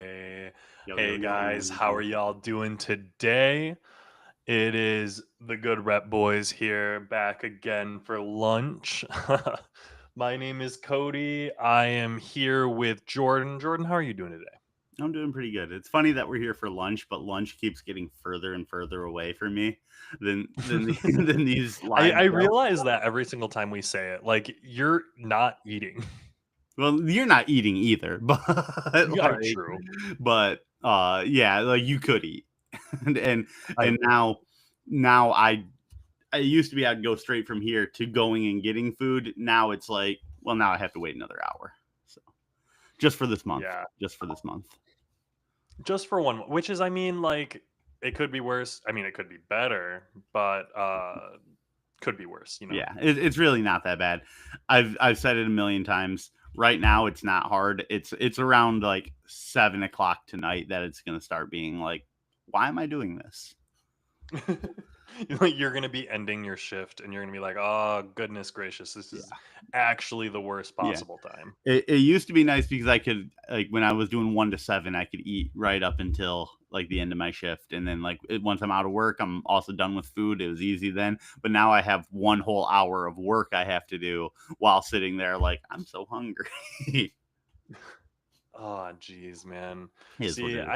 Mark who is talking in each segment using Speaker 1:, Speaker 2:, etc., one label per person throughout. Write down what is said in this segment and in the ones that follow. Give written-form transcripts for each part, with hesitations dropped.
Speaker 1: Hey,
Speaker 2: Yo, yo,
Speaker 1: hey guys,
Speaker 2: yo.
Speaker 1: how are y'all doing today? It is the Good Rep Boys here, back again for lunch. My name is Cody. I am here with Jordan. Jordan, how are you doing today?
Speaker 2: I'm doing pretty good. It's funny that we're here for lunch, but lunch keeps getting further and further away from me than these
Speaker 1: I,
Speaker 2: lives
Speaker 1: I
Speaker 2: go.
Speaker 1: realize that every single time we say it, like you're not eating.
Speaker 2: Well, you're not eating either, but
Speaker 1: Yeah, true.
Speaker 2: yeah, like you could eat. and and,
Speaker 1: I
Speaker 2: and
Speaker 1: would.
Speaker 2: now I used to be I'd go straight from here to going and getting food. Now it's like, well, now I have to wait another hour. So just for this month.
Speaker 1: Yeah,
Speaker 2: Just for this month.
Speaker 1: just for one, which is, I mean, like it could be worse. I mean, it could be better, but could be worse.
Speaker 2: Yeah, it's really not that bad. I've said it a million times. Right now, it's not hard. It's around like 7 o'clock tonight that it's gonna start being like, why am I doing this?
Speaker 1: Like you're gonna be ending your shift and you're gonna be like, oh goodness gracious, this
Speaker 2: Yeah,
Speaker 1: is actually the worst
Speaker 2: yeah.
Speaker 1: possible time.
Speaker 2: It used to be nice because I could like when I was doing 1 to 7, I could eat right up until like the end of my shift, and then once I'm out of work, I'm also done with food. It was easy then, but now I have one whole hour of work I have to do while sitting there like I'm so hungry. It
Speaker 1: Oh geez, man.
Speaker 2: is what
Speaker 1: See,
Speaker 2: it is.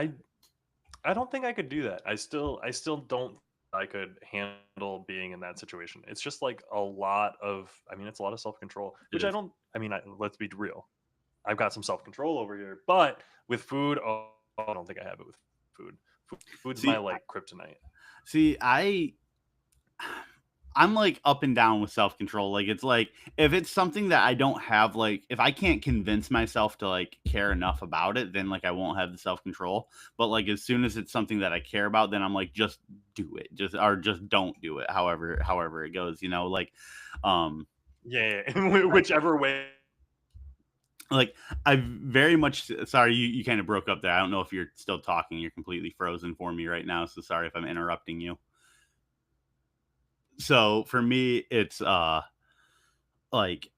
Speaker 1: I don't think I could do that. I still don't I could handle being in that situation. It's just like a lot of I mean, it's a lot of self-control,
Speaker 2: It
Speaker 1: which I
Speaker 2: is.
Speaker 1: don't I mean, let's be real. I've got some self-control over here, but with food, oh, I don't think I have it with food. Food's my
Speaker 2: See,
Speaker 1: like kryptonite.
Speaker 2: See, I'm like up and down with self control. Like it's like if it's something that I don't have, like if I can't convince myself to like care enough about it, then like I won't have the self control. But like as soon as it's something that I care about, then I'm like just do it, just don't do it. However it goes, um,
Speaker 1: Yeah, whichever way.
Speaker 2: like I very much sorry you kind of broke up there. I don't know if you're still talking. You're completely frozen for me right now. So sorry if I'm interrupting you. So for me, it's like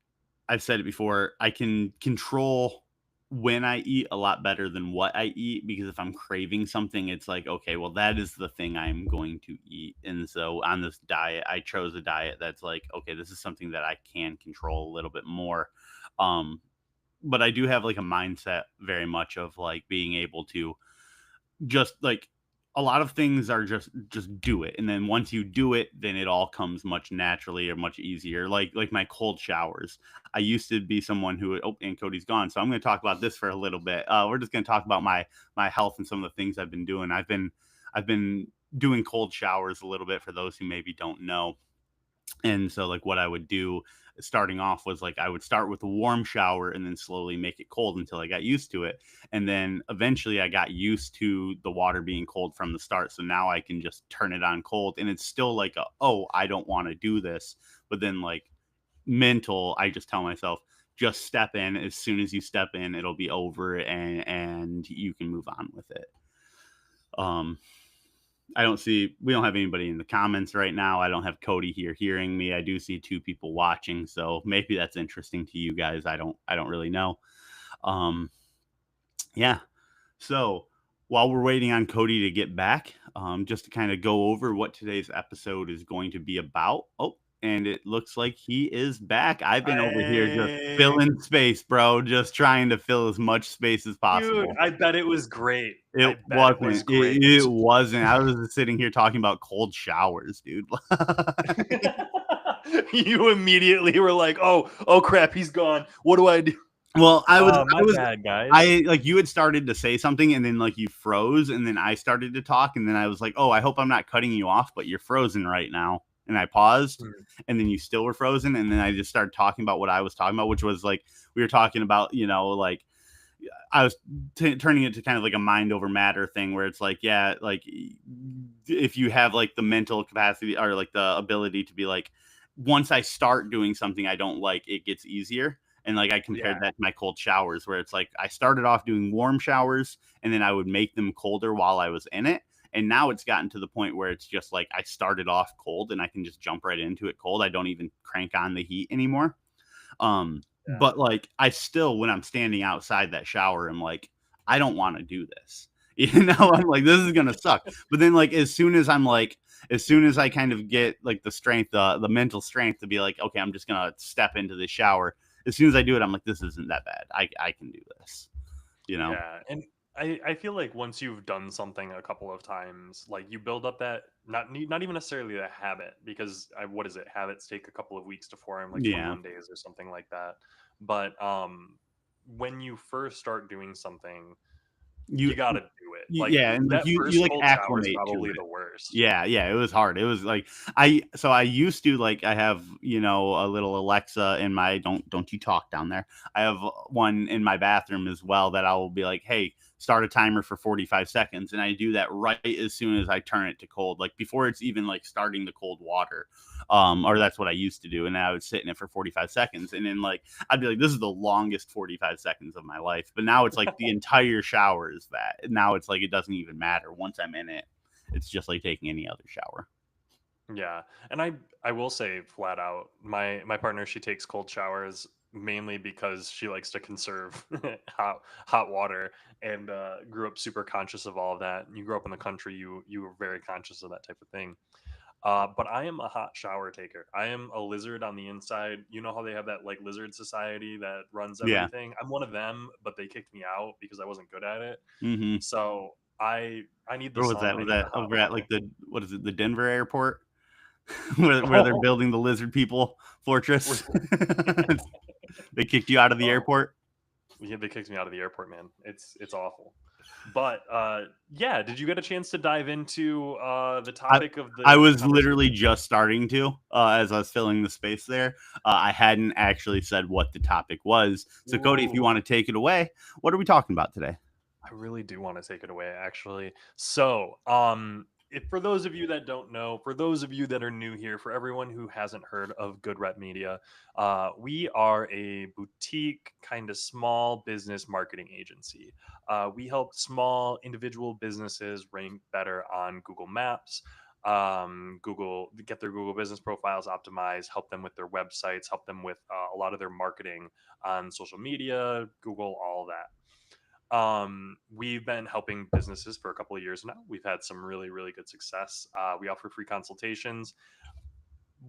Speaker 2: I've said it before, I can control when I eat a lot better than what I eat because if I'm craving something, it's like, okay, well, that is the thing I'm going to eat. And so on this diet, I chose a diet that's like, okay, this is something that I can control a little bit more. Um, but I do have like a mindset very much of like being able to just like a lot of things are just do it, and then once you do it, then it all comes much naturally or much easier. Like my cold showers, I used to be someone who and Cody's gone, so I'm going to talk about this for a little bit. We're just going to talk about my health and some of the things I've been doing. I've been doing cold showers a little bit for those who maybe don't know. And so like what I would do starting off was like I would start with a warm shower and then slowly make it cold until I got used to it. And then eventually I got used to the water being cold from the start. So now I can just turn it on cold and it's still like oh, I don't want to do this. But then like mental, I just tell myself just step in. As soon as you step in, it'll be over and you can move on with it. Um we don't have anybody in the comments right now. I don't have Cody here hearing me. I do see two people watching, so maybe that's interesting to you guys. I don't really know. Um yeah. So, while we're waiting on Cody to get back, just to kind of go over what today's episode is going to be about. Oh, and it looks like he is back. I've been over here just
Speaker 1: I,
Speaker 2: filling space, bro, just trying to fill as much space as
Speaker 1: dude,
Speaker 2: possible.
Speaker 1: I bet it was great. I
Speaker 2: It
Speaker 1: bet it was
Speaker 2: wasn't.
Speaker 1: great.
Speaker 2: It wasn't. I was just sitting here talking about cold showers, dude.
Speaker 1: You immediately were like, "Oh crap, he's gone. What do I do?"
Speaker 2: Well,
Speaker 1: My bad, guys.
Speaker 2: I like you had started to say something and then like you froze and then I started to talk and then I was like, "Oh, I hope I'm not cutting you off, but you're frozen right now." And I paused
Speaker 1: Hmm.
Speaker 2: and then you still were frozen and then I just started talking about what I was talking about, which was like we were talking about, like I was turning it to kind of like a mind over matter thing where it's like, yeah, like if you have like the mental capacity or like the ability to be like, once I start doing something I don't like, it gets easier. And like I compared
Speaker 1: Yeah,
Speaker 2: that to my cold showers where it's like I started off doing warm showers and then I would make them colder while I was in it. And now it's gotten to the point where it's just like I started off cold and I can just jump right into it cold. I don't even crank on the heat anymore.
Speaker 1: yeah.
Speaker 2: But like I still when I'm standing outside that shower, I'm like, I don't want to do this. I'm like, this is gonna suck. But then, like, as soon as I kind of get like the strength, the mental strength to be like, okay, I'm just gonna step into the shower. As soon as I do it, I'm like, this isn't that bad. I can do this. You know?
Speaker 1: Yeah, and I feel like once you've done something a couple of times, like you build up that not even necessarily a habit because what is it? Habits take a couple of weeks to form, like
Speaker 2: Yeah.
Speaker 1: 21 days or something like that. But when you first start doing something,
Speaker 2: You,
Speaker 1: you got to do it. Like
Speaker 2: yeah, and like
Speaker 1: that
Speaker 2: you
Speaker 1: first
Speaker 2: like
Speaker 1: cold shower is
Speaker 2: acclimate to
Speaker 1: probably
Speaker 2: it.
Speaker 1: the worst.
Speaker 2: Yeah, yeah, it was hard. It was like I used to like I have, a little Alexa in my don't you talk down there. I have one in my bathroom as well that I will be like, "Hey, start a timer for 45 seconds." And I do that right as soon as I turn it to cold, like before it's even like starting the cold water. Or that's what I used to do, and I would sit in it for 45 seconds, and then like I'd be like, "This is the longest 45 seconds of my life." But now it's like the entire shower is that. Now it's like it doesn't even matter once I'm in it. It's just like taking any other shower.
Speaker 1: Yeah, and I will say flat out, my partner, she takes cold showers mainly because she likes to conserve hot water and grew up super conscious of all of that. You grew up in the country, you were very conscious of that type of thing. But I am a hot shower taker. I am a lizard on the inside. You know how they have that like lizard society that runs
Speaker 2: Yeah.
Speaker 1: everything? I'm one of them, but they kicked me out because I wasn't good at it.
Speaker 2: Mhm.
Speaker 1: So I need the
Speaker 2: Where was
Speaker 1: sun.
Speaker 2: that?
Speaker 1: I
Speaker 2: Was
Speaker 1: need the
Speaker 2: that
Speaker 1: hot
Speaker 2: over at
Speaker 1: water.
Speaker 2: like the what is it? The Denver airport where they're building the lizard people fortress. They kicked you out of the
Speaker 1: Oh,
Speaker 2: airport.
Speaker 1: yeah, they kicked me out of the airport, man. It's awful. But yeah, did you get a chance to dive into the
Speaker 2: I
Speaker 1: topic of
Speaker 2: I
Speaker 1: the
Speaker 2: was literally
Speaker 1: conversation?
Speaker 2: just starting to as I was filling the space there. I hadn't actually said what the topic was. So Cody, if you
Speaker 1: Ooh,
Speaker 2: want to take it away, what are we talking about today?
Speaker 1: I really do want to take it away, actually. So, if for those of you that don't know, for those of you that are new here, for everyone who hasn't heard of Good Rep Media, we are a boutique, kind of small business marketing agency. We help small individual businesses rank better on Google Maps. Google get their Google business profiles optimized, help them with their websites, help them with a lot of their marketing on social media, Google, all that. We've been helping businesses for a couple of years now. We've had some really, really good success. We offer free consultations.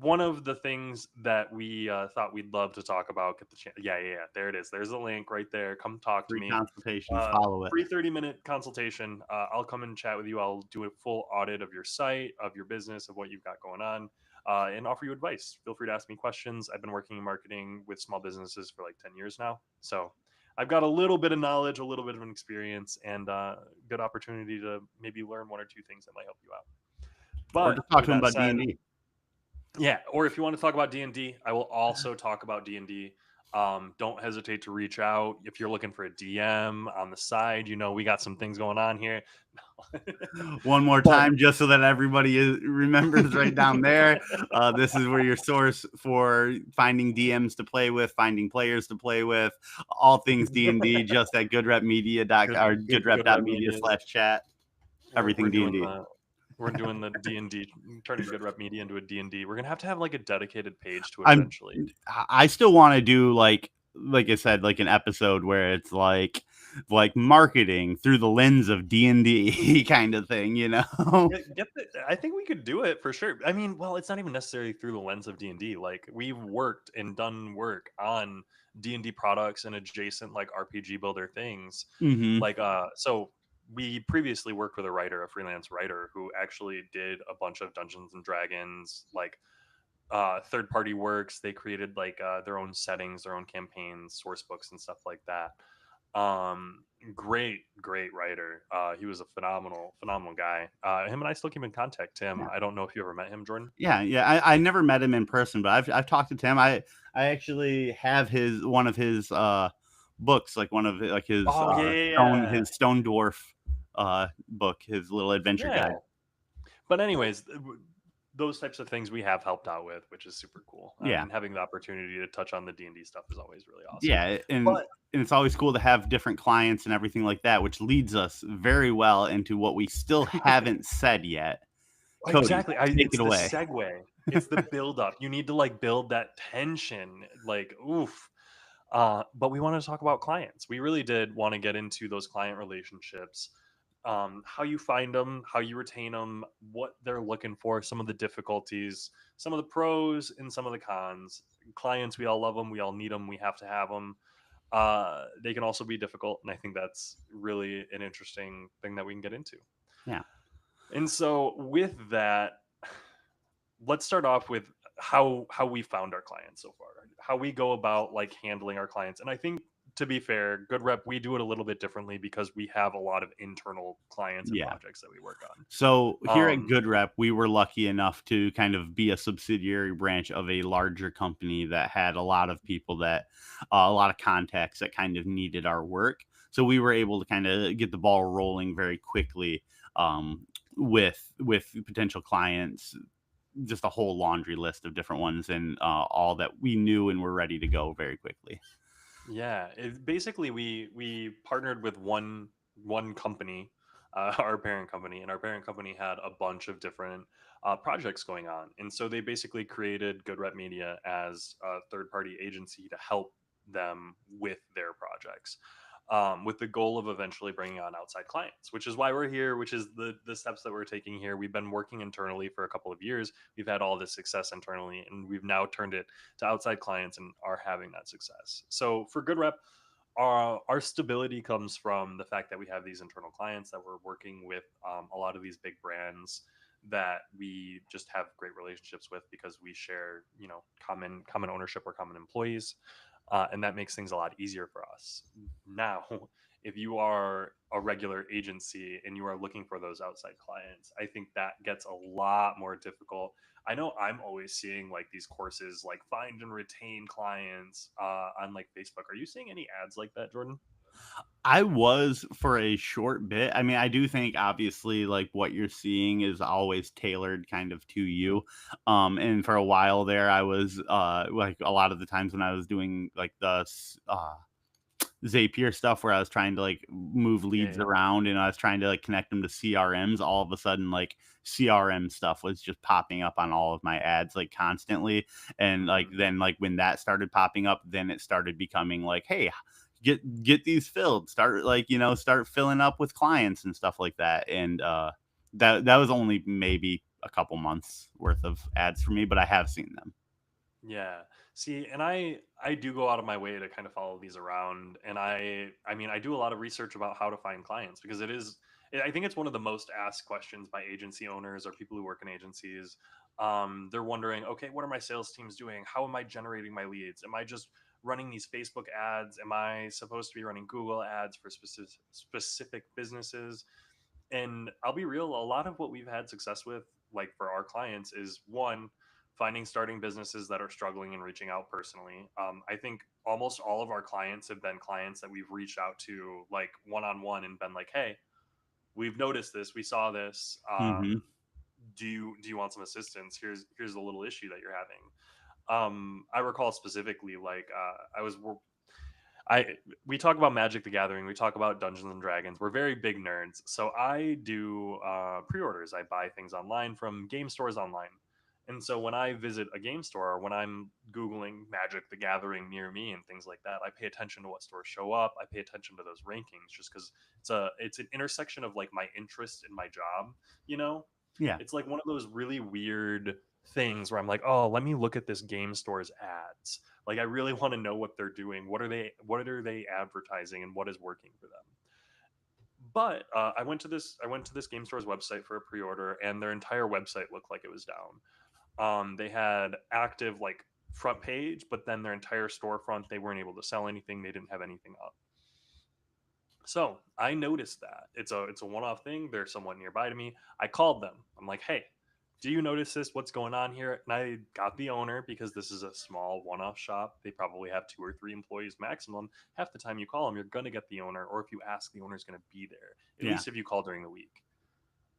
Speaker 1: One of the things that we thought we'd love to talk about, get the chance. Yeah, yeah, yeah. There it is. There's a link right there. Come talk to
Speaker 2: Free
Speaker 1: me.
Speaker 2: consultation, follow it.
Speaker 1: Free 30-minute consultation. I'll come and chat with you. I'll do a full audit of your site, of your business, of what you've got going on, and offer you advice. Feel free to ask me questions. I've been working in marketing with small businesses for like 10 years now. So I've got a little bit of knowledge, a little bit of an experience, and good opportunity to maybe learn one or two things that might help you out.
Speaker 2: Or
Speaker 1: But
Speaker 2: just talk
Speaker 1: with
Speaker 2: to them
Speaker 1: that
Speaker 2: about
Speaker 1: said,
Speaker 2: D&D.
Speaker 1: yeah, or if you want to talk about D&D, I will also talk about D&D. Don't hesitate to reach out if you're looking for a DM on the side. You know, we got some things going on here.
Speaker 2: One more
Speaker 1: But
Speaker 2: time, just so that everybody remembers right down there. This is where your source for finding DMs to play with, finding players to play with, all things D&D, just at
Speaker 1: good, good rep
Speaker 2: goodrep.media
Speaker 1: media.
Speaker 2: slash chat,
Speaker 1: We're
Speaker 2: everything
Speaker 1: doing
Speaker 2: D&D.
Speaker 1: the D&D, turning good rep media into a D&D. We're gonna have to have like a dedicated page to it
Speaker 2: I'm
Speaker 1: eventually.
Speaker 2: I still want to do like I said, like an episode where it's like marketing through the lens of D&D kind of thing, you know?
Speaker 1: I think we could do it for sure. I mean, well, it's not even necessarily through the lens of D&D. Like we've worked and done work on D&D products and adjacent like RPG builder things.
Speaker 2: Hmm.
Speaker 1: Like so we previously worked with a writer, a freelance writer who actually did a bunch of Dungeons and Dragons like third party works. They created like their own settings, their own campaigns, source books and stuff like that. um great writer. He was a phenomenal guy. Him and I still keep in contact. Tim,
Speaker 2: Yeah.
Speaker 1: I don't know if you ever met him, Jordan.
Speaker 2: Yeah, yeah. I never met him in person, but I've talked to Tim. I actually have his one of his books, like one of like
Speaker 1: Oh yeah, yeah,
Speaker 2: his Stone Dwarf book, his little adventure
Speaker 1: yeah.
Speaker 2: guide.
Speaker 1: But anyways, those types of things we have helped out with, which is super cool,
Speaker 2: Yeah.
Speaker 1: and having the opportunity to touch on the D&D stuff is always really awesome.
Speaker 2: Yeah,
Speaker 1: But
Speaker 2: and it's always cool to have different clients and everything like that, which leads us very well into what we still haven't said yet. Cody,
Speaker 1: exactly,
Speaker 2: take
Speaker 1: it's
Speaker 2: it
Speaker 1: the
Speaker 2: away.
Speaker 1: segue. It's the build up. You need to like build that tension. Like, oof. But we wanted to talk about clients. We really did want to get into those client relationships, how you find them, how you retain them, what they're looking for, some of the difficulties, some of the pros, and some of the cons. Clients, we all love them, we all need them, we have to have them. They can also be difficult, and I think that's really an interesting thing that we can get into.
Speaker 2: Yeah.
Speaker 1: And so, with that, let's start off with how we found our clients so far, how we go about like handling our clients. And I think, to be fair, good rep, we do it a little bit differently because we have a lot of internal clients and
Speaker 2: Yeah.
Speaker 1: projects that we work
Speaker 2: So here
Speaker 1: on.
Speaker 2: at Good Rep, we were lucky enough to kind of be a subsidiary branch of a larger company that had a lot of people that, a lot of contacts that kind of needed our work. So we were able to kind of get the ball rolling very quickly, with potential clients, just a whole laundry list of different ones, and all that we knew and were ready to go very quickly.
Speaker 1: Yeah, basically we partnered with one company, our parent company, and our parent company had a bunch of different projects going on, and so they basically created Good Rep Media as a third party agency to help them with their projects, with the goal of eventually bringing on outside clients, which is why we're here, which is the steps that we're taking here. We've been working internally for a couple of years. We've had all this success internally, and we've now turned it to outside clients and are having that success. So for Good Rep, our stability comes from the fact that we have these internal clients that we're working with, a lot of these big brands that we just have great relationships with because we share, common ownership or common employees, and that makes things a lot easier for us. Now, if you are a regular agency and you are looking for those outside clients, I think that gets a lot more difficult. I know I'm always seeing like these courses like find and retain clients on like Facebook. Are you seeing any ads like that, Jordan?
Speaker 2: I was for a short bit. I mean, I do think obviously like what you're seeing is always tailored kind of to you. And for a while there I was like a lot of the times when I was doing like Zapier stuff where I was trying to like move
Speaker 1: Yeah,
Speaker 2: leads
Speaker 1: yeah.
Speaker 2: around and I was trying to like connect them to CRMs, all of a sudden like CRM stuff was just popping up on all of my ads like constantly. And like
Speaker 1: Hmm.
Speaker 2: then like when that started popping up, then it started becoming like, hey, get these filled. Start like, start filling up with clients and stuff like that. And that was only maybe a couple months worth of ads for me, but I have seen them.
Speaker 1: Yeah. See, and I do go out of my way to kind of follow these around, and I mean I do a lot of research about how to find clients because I think it's one of the most asked questions by agency owners or people who work in agencies. They're wondering, okay, what are my sales teams doing? How am I generating my leads? Am I just running these Facebook ads? Am I supposed to be running Google ads for specific businesses? And I'll be real, a lot of what we've had success with, like for our clients, is one, finding starting businesses that are struggling and reaching out personally. I think almost all of our clients have been clients that we've reached out to like one on one and been like, hey, we've noticed this, we saw this.
Speaker 2: Hmm.
Speaker 1: Do you want some assistance? Here's a little issue that you're having. I recall specifically, like I we talk about Magic the Gathering, we talk about Dungeons and Dragons. We're very big nerds. So I do pre-orders. I buy things online from game stores online. And so when I visit a game store or when I'm Googling Magic the Gathering near me and things like that, I pay attention to what stores show up. I pay attention to those rankings just because it's an intersection of like my interest in my job, you know?
Speaker 2: Yeah.
Speaker 1: It's like one of those really weird things where I'm like, oh, let me look at this game store's ads. Like I really want to know what they're doing. What are they advertising and what is working for them? But I went to this game store's website for a pre-order and their entire website looked like it was down. They had active like front page, but then their entire storefront, they weren't able to sell anything. They didn't have anything up. So I noticed that it's a one-off thing. They're somewhat nearby to me. I called them. I'm like, hey, do you notice this? What's going on here? And I got the owner because this is a small one-off shop. They probably have 2 or 3 employees maximum. Half the time you call them, you're gonna get the owner, or if you ask, the owner's gonna be there. At
Speaker 2: Yeah.
Speaker 1: least if you call during the week.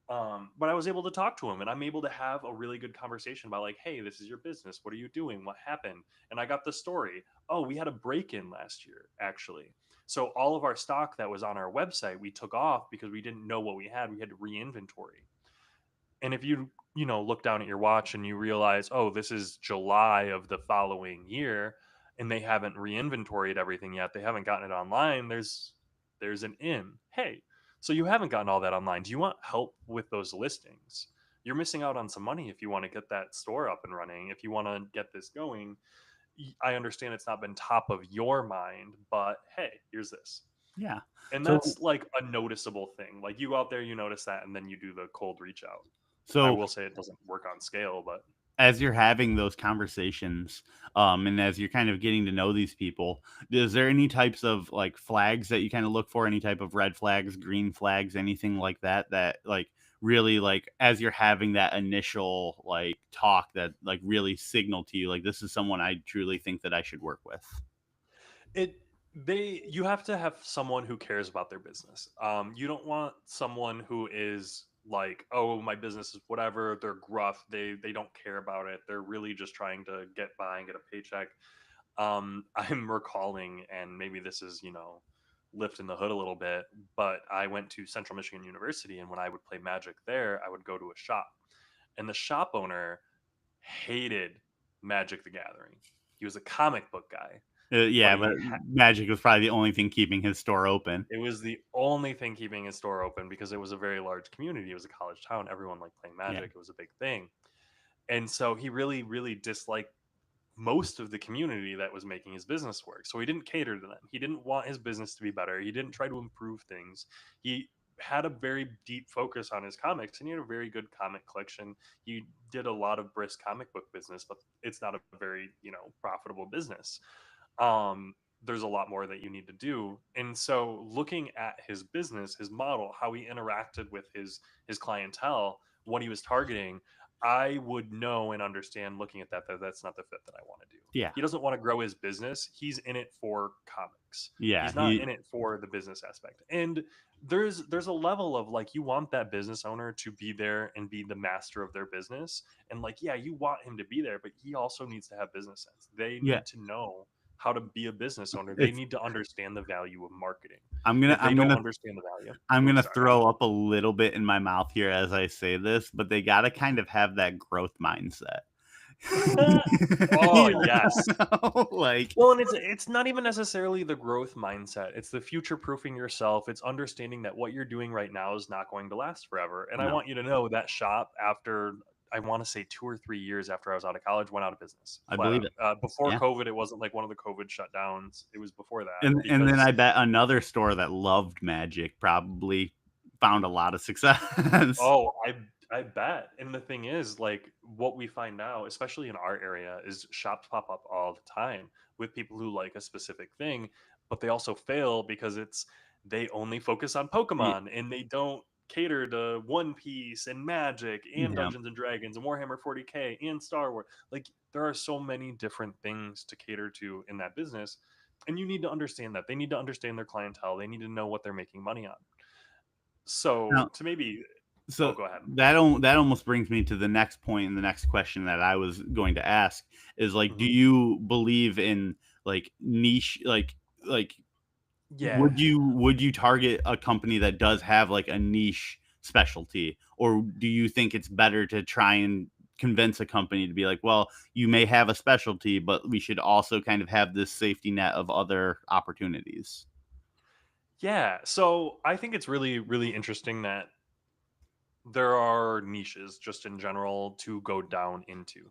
Speaker 1: But I was able to talk to him and I'm able to have a really good conversation about like, hey, this is your business. What are you doing? What happened? And I got the story. Oh, we had a break-in last year, actually. So all of our stock that was on our website, we took off because we didn't know what we had. We had to re-inventory. And if you look down at your watch and you realize, oh, this is July of the following year, and they haven't re-inventoried everything yet, they haven't gotten it online, there's an in. Hey, so you haven't gotten all that online. Do you want help with those listings? You're missing out on some money if you want to get that store up and running. If you want to get this going, I understand it's not been top of your mind, but hey, here's this.
Speaker 2: Yeah.
Speaker 1: And
Speaker 2: So
Speaker 1: that's like a noticeable thing. Like you go out there, you notice that, and then you do the cold reach out. I
Speaker 2: so
Speaker 1: will say it doesn't work on scale, but
Speaker 2: as you're having those conversations, and as you're kind of getting to know these people, is there any types of like flags that you kind of look for? Any type of red flags, green flags, anything like that? That like really like as you're having that initial like talk that like really signal to you like this is someone I truly think that I should work with.
Speaker 1: it they you have to have someone who cares about their business. You don't want someone who is like, oh, my business is whatever. They're gruff. They don't care about it. They're really just trying to get by and get a paycheck. I'm recalling, and maybe this is lifting the hood a little bit, but I went to Central Michigan University, and when I would play Magic there, I would go to a shop, and the shop owner hated Magic the Gathering. He was a comic book guy, but
Speaker 2: Yeah, but magic was probably the only thing keeping his store open.
Speaker 1: it was the only thing keeping his store open because it was a very large community. It was a college town. Everyone liked playing
Speaker 2: Yeah,
Speaker 1: Magic. It was a big thing. And so he really, really disliked most of the community that was making his business work. So he didn't cater to them. He didn't want his business to be better. He didn't try to improve things. He had a very deep focus on his comics, and he had a very good comic collection. He did a lot of brisk comic book business, but it's not a very, profitable business. There's a lot more that you need to do. And so looking at his business, his model, how he interacted with his clientele, what he was targeting, I would know and understand looking at that that's not the fit that I want to do.
Speaker 2: yeah,
Speaker 1: He doesn't want to grow his business. He's in it for comics.
Speaker 2: yeah.
Speaker 1: He's not
Speaker 2: He
Speaker 1: in it for the business aspect. And there's a level of like you want that business owner to be there and be the master of their business. And like, yeah, you want him to be there, but he also needs to have business sense. They
Speaker 2: yeah.
Speaker 1: need to know how to be a business owner. They
Speaker 2: It's
Speaker 1: need to understand the value of marketing.
Speaker 2: I'm gonna
Speaker 1: If they
Speaker 2: I'm
Speaker 1: don't
Speaker 2: gonna
Speaker 1: understand the value,
Speaker 2: I'm
Speaker 1: oh,
Speaker 2: gonna
Speaker 1: sorry.
Speaker 2: throw up a little bit in my mouth here as I say this, but they gotta kind of have that growth mindset.
Speaker 1: Oh,
Speaker 2: You
Speaker 1: yes.
Speaker 2: know? Like,
Speaker 1: Well, and it's not even necessarily the growth mindset. It's the future proofing yourself. It's understanding that what you're doing right now is not going to last forever. And I
Speaker 2: no,
Speaker 1: want you to know that shop after I want to say 2 or 3 years after I was out of college went out of business
Speaker 2: I
Speaker 1: flat
Speaker 2: believe
Speaker 1: out.
Speaker 2: it.
Speaker 1: Before
Speaker 2: Yeah.
Speaker 1: COVID, it wasn't like one of the COVID shutdowns. It was before that
Speaker 2: And then
Speaker 1: because
Speaker 2: I bet another store that loved magic probably found a lot of success.
Speaker 1: oh, I bet. And the thing is, like, what we find now, especially in our area, is shops pop up all the time with people who like a specific thing, but they also fail because they only focus on
Speaker 2: Ye
Speaker 1: Pokemon and they don't cater to One Piece and Magic and
Speaker 2: yeah.
Speaker 1: Dungeons and Dragons and Warhammer 40K and Star Wars. Like, there are so many different things to cater to in that business. And you need to understand that. They need to understand their clientele. They need to know what they're making money on. So
Speaker 2: Now
Speaker 1: to maybe oh,
Speaker 2: so
Speaker 1: go ahead.
Speaker 2: that almost brings me to the next point and the next question that I was going to ask is like, do
Speaker 1: Mhm.
Speaker 2: you believe in like niche like
Speaker 1: Yeah.
Speaker 2: would you target a company that does have like a niche specialty, or do you think it's better to try and convince a company to be like, well, you may have a specialty, but we should also kind of have this safety net of other opportunities?
Speaker 1: Yeah. So I think it's really, really interesting that there are niches just in general to go down into.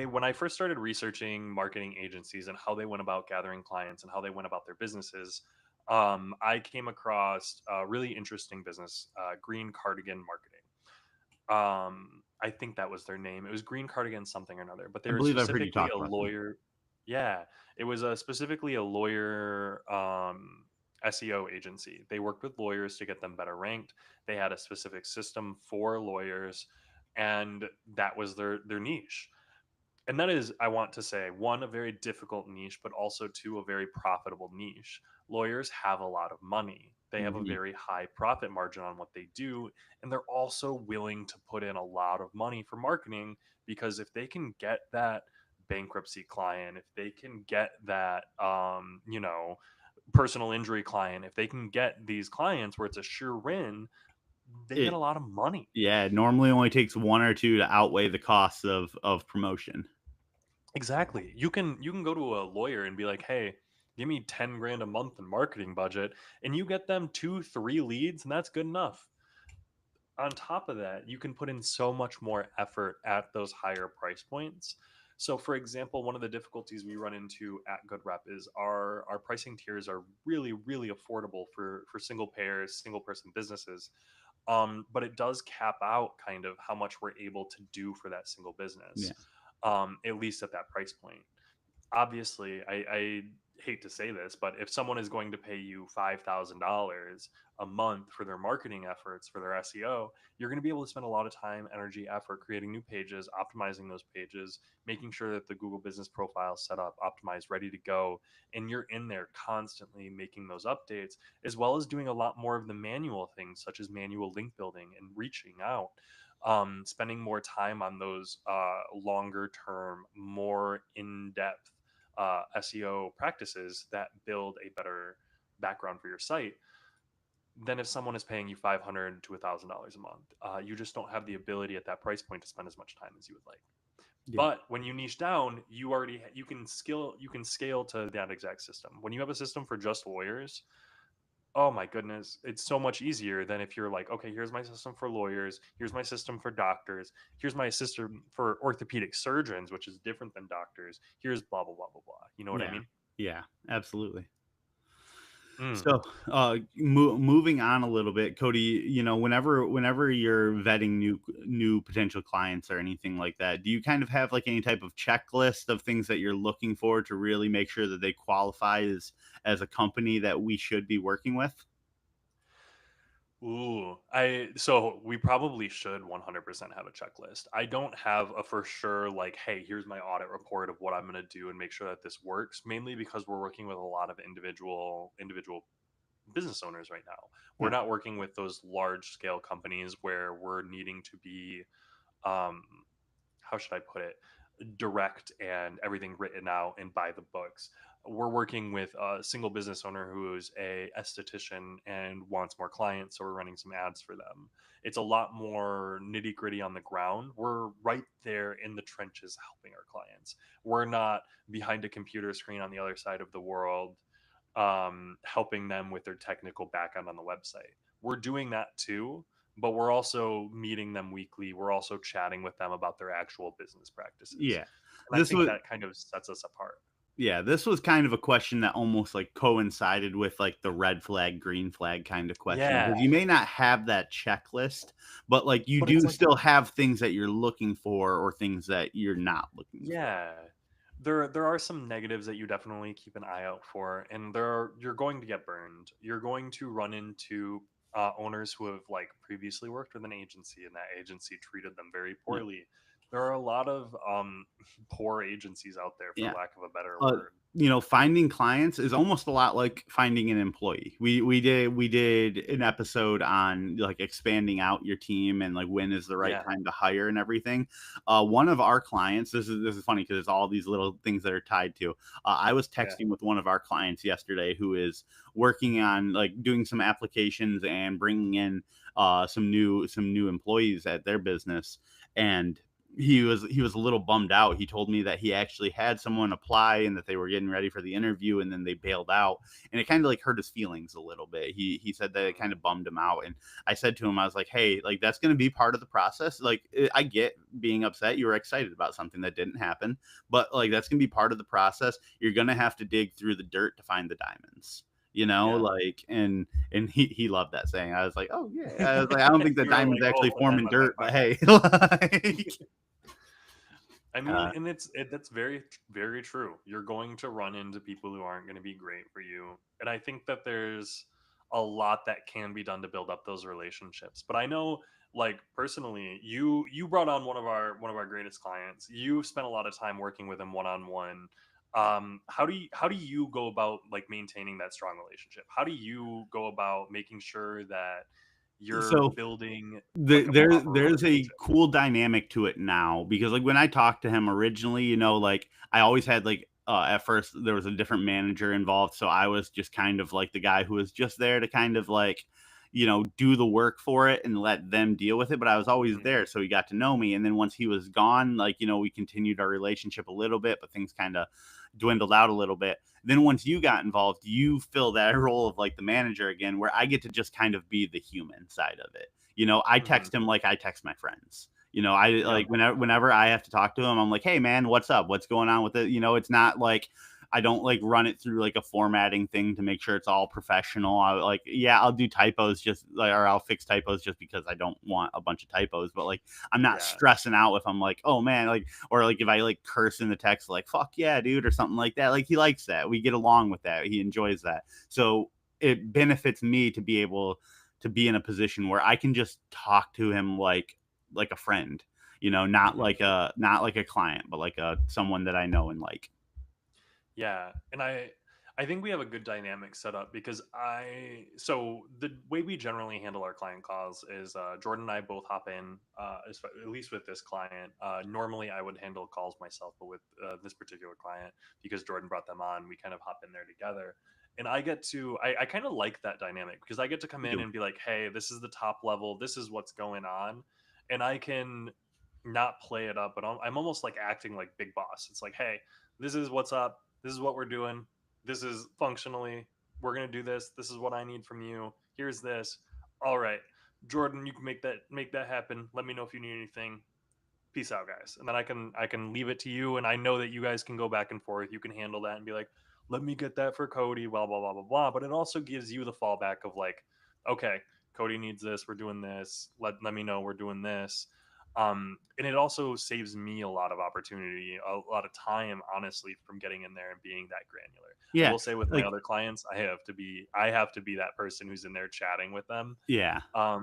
Speaker 1: When I first started researching marketing agencies and how they went about gathering clients and how they went about their businesses, I came across a really interesting business, Green Cardigan Marketing. I think that was their name. It was Green Cardigan something or another, but they
Speaker 2: I
Speaker 1: were
Speaker 2: believe I've heard you
Speaker 1: specifically
Speaker 2: talk
Speaker 1: a
Speaker 2: about them.
Speaker 1: lawyer. Yeah, it was specifically a lawyer SEO agency. They worked with lawyers to get them better ranked. They had a specific system for lawyers, and that was their niche. And that is, I want to say, one, a very difficult niche, but also two, a very profitable niche. Lawyers have a lot of money. They have a
Speaker 2: Mhm.
Speaker 1: very high profit margin on what they do, and they're also willing to put in a lot of money for marketing because if they can get that bankruptcy client, if they can get that personal injury client, if they can get these clients where it's a sure win, they get
Speaker 2: It
Speaker 1: a lot of money.
Speaker 2: Yeah, it normally only takes one or two to outweigh the costs of promotion.
Speaker 1: Exactly. You can go to a lawyer and be like, "Hey, give me 10 grand a month in marketing budget," and you get them 2, 3 leads, and that's good enough. On top of that, you can put in so much more effort at those higher price points. So, for example, one of the difficulties we run into at GoodRep is our pricing tiers are really, really affordable for single payers, single person businesses. But it does cap out kind of how much we're able to do for that single
Speaker 2: Yeah.
Speaker 1: business, at least at that price point. Obviously, I hate to say this, but if someone is going to pay you $5,000 a month for their marketing efforts for their SEO, you're going to be able to spend a lot of time, energy, effort creating new pages, optimizing those pages, making sure that the Google business profile is set up, optimized, ready to go, and you're in there constantly making those updates, as well as doing a lot more of the manual things such as manual link building and reaching out, spending more time on those longer term, more in depth SEO practices that build a better background for your site than if someone is paying you $500 to $1,000 a month. You just don't have the ability at that price point to spend as much time as you would like.
Speaker 2: Yeah.
Speaker 1: But when you niche down, you can scale to that exact system. When you have a system for just lawyers, oh my goodness, it's so much easier than if you're like, okay, here's my system for lawyers, here's my system for doctors, here's my system for orthopedic surgeons, which is different than doctors. Here's blah blah blah blah blah. You know what I
Speaker 2: Yeah.
Speaker 1: mean?
Speaker 2: Yeah. Absolutely.
Speaker 1: Mm.
Speaker 2: So, moving on a little bit, Cody, whenever you're vetting new potential clients or anything like that, do you kind of have like any type of checklist of things that you're looking for to really make sure that they qualify as a company that we should be working with?
Speaker 1: Ooh, I so we probably should 100% have a checklist. I don't have a for sure like, hey, here's my audit report of what I'm going to do and make sure that this works. Mainly because we're working with a lot of individual business owners right now. We're
Speaker 2: Yeah.
Speaker 1: not working with those large scale companies where we're needing to be, um, how should I put it, direct and everything written out and by the books. We're working with a single business owner who's a esthetician and wants more clients, so we're running some ads for them. It's a lot more nitty gritty on the ground. We're right there in the trenches helping our clients. We're not behind a computer screen on the other side of the world, helping them with their technical backend on the website. We're doing that too, but we're also meeting them weekly. We're also chatting with them about their actual business practices.
Speaker 2: Yeah.
Speaker 1: And I
Speaker 2: This
Speaker 1: think
Speaker 2: was
Speaker 1: that kind of sets us apart.
Speaker 2: Yeah, this was kind of a question that almost like coincided with like the red flag, green flag kind of question
Speaker 1: Yeah,
Speaker 2: because you may not have that checklist, but like you
Speaker 1: but it's
Speaker 2: do
Speaker 1: like,
Speaker 2: still have things that you're looking for or things that you're not looking for.
Speaker 1: yeah, there are some negatives that you definitely keep an eye out for, and you're going to get burned. You're going to run into owners who have like previously worked with an agency, and that agency treated them very
Speaker 2: Yeah.
Speaker 1: poorly. There are a lot of poor agencies out there, for
Speaker 2: Yeah.
Speaker 1: lack of a better
Speaker 2: Uh,
Speaker 1: word.
Speaker 2: Finding clients is almost a lot like finding an employee. We did an episode on like expanding out your team and like when is the right
Speaker 1: Yeah,
Speaker 2: time to hire and everything. One of our clients, this is funny because it's all these little things that are tied to. I was
Speaker 1: yeah,
Speaker 2: texting with one of our clients yesterday who is working on like doing some applications and bringing in some new employees at their business, and he was a little bummed out. He told me that he actually had someone apply and that they were getting ready for the interview and then they bailed out, and it kind of like hurt his feelings a little bit. He said that it
Speaker 1: mm,
Speaker 2: kind of bummed him out, and I said to him, I was like, hey, like that's going to be part of the process. Like I get being upset. You were excited about something that didn't happen, but like that's going to be part of the process. You're going to have to dig through the dirt to find the diamonds.
Speaker 1: yeah.
Speaker 2: Like, and he loved that saying. I was like, oh yeah. I was like, I don't think the
Speaker 1: You were
Speaker 2: diamonds
Speaker 1: like,
Speaker 2: actually
Speaker 1: oh,
Speaker 2: form in
Speaker 1: diamond high
Speaker 2: dirt, but
Speaker 1: five.
Speaker 2: hey, like,
Speaker 1: I mean,
Speaker 2: uh,
Speaker 1: and that's very very true. You're going to run into people who aren't going to be great for you, and I think that there's a lot that can be done to build up those relationships. But I know, like personally, you brought on one of our greatest clients. You spent a lot of time working with him one on one. How do you go about like maintaining that strong relationship? How do you go about making sure that you're
Speaker 2: so
Speaker 1: building like a
Speaker 2: there
Speaker 1: proper
Speaker 2: there's a
Speaker 1: relationship?
Speaker 2: cool dynamic to it now because like when I talked to him originally, like I always had like at first there was a different manager involved, so I was just kind of like the guy who was just there to kind of like do the work for it and let them deal with it. But I was always
Speaker 1: Mhm.
Speaker 2: there, so he got to know me. And then once he was gone, like, we continued our relationship a little bit, but things kind of dwindled out a little bit. Then once you got involved, you fill that role of like the manager again, where I get to just kind of be the human side of it. I
Speaker 1: Mhm.
Speaker 2: text him like I text my friends. I
Speaker 1: Yep.
Speaker 2: like whenever I have to talk to him, I'm like, hey man, what's up? What's going on with it? It's not like I don't like run it through like a formatting thing to make sure it's all professional. I like, yeah, I'll do typos just like, or I'll fix typos just because I don't want a bunch of typos. But like, I'm not
Speaker 1: Yeah.
Speaker 2: stressing out if I'm like, oh man, like, or like if I like curse in the text, like, fuck yeah, dude, or something like that. Like, he likes that. We get along with that. He enjoys that. So it benefits me to be able to be in a position where I can just talk to him like a friend,
Speaker 1: Mhm.
Speaker 2: not like a client, but like a someone that I know and like.
Speaker 1: Yeah, and I think we have a good dynamic set up because I so the way we generally handle our client calls is Jordan and I both hop in at least with this client. Normally I would handle calls myself, but with this particular client because Jordan brought them on, we kind of hop in there together. And I kind of like that dynamic because I get to come
Speaker 2: I
Speaker 1: in
Speaker 2: do.
Speaker 1: and be like, hey, this is the top level, this is what's going on, and I can not play it up, but I'm almost like acting like big boss. It's like, hey, this is what's up, this is what we're doing, this is functionally, we're going to do this, this is what I need from you, here's this. All right, Jordan, you can make that happen, let me know if you need anything, peace out guys. And then I can leave it to you, and I know that you guys can go back and forth, you can handle that and be like, let me get that for Cody, blah blah blah blah blah. But it also gives you the fallback of like, okay, Cody needs this, we're doing this, let me know we're doing this. And it also saves me a lot of opportunity, a lot of time, honestly, from getting in there and being that granular. I
Speaker 2: Yeah,
Speaker 1: will say with my
Speaker 2: like,
Speaker 1: other clients, I have to be that person who's in there chatting with them,
Speaker 2: yeah,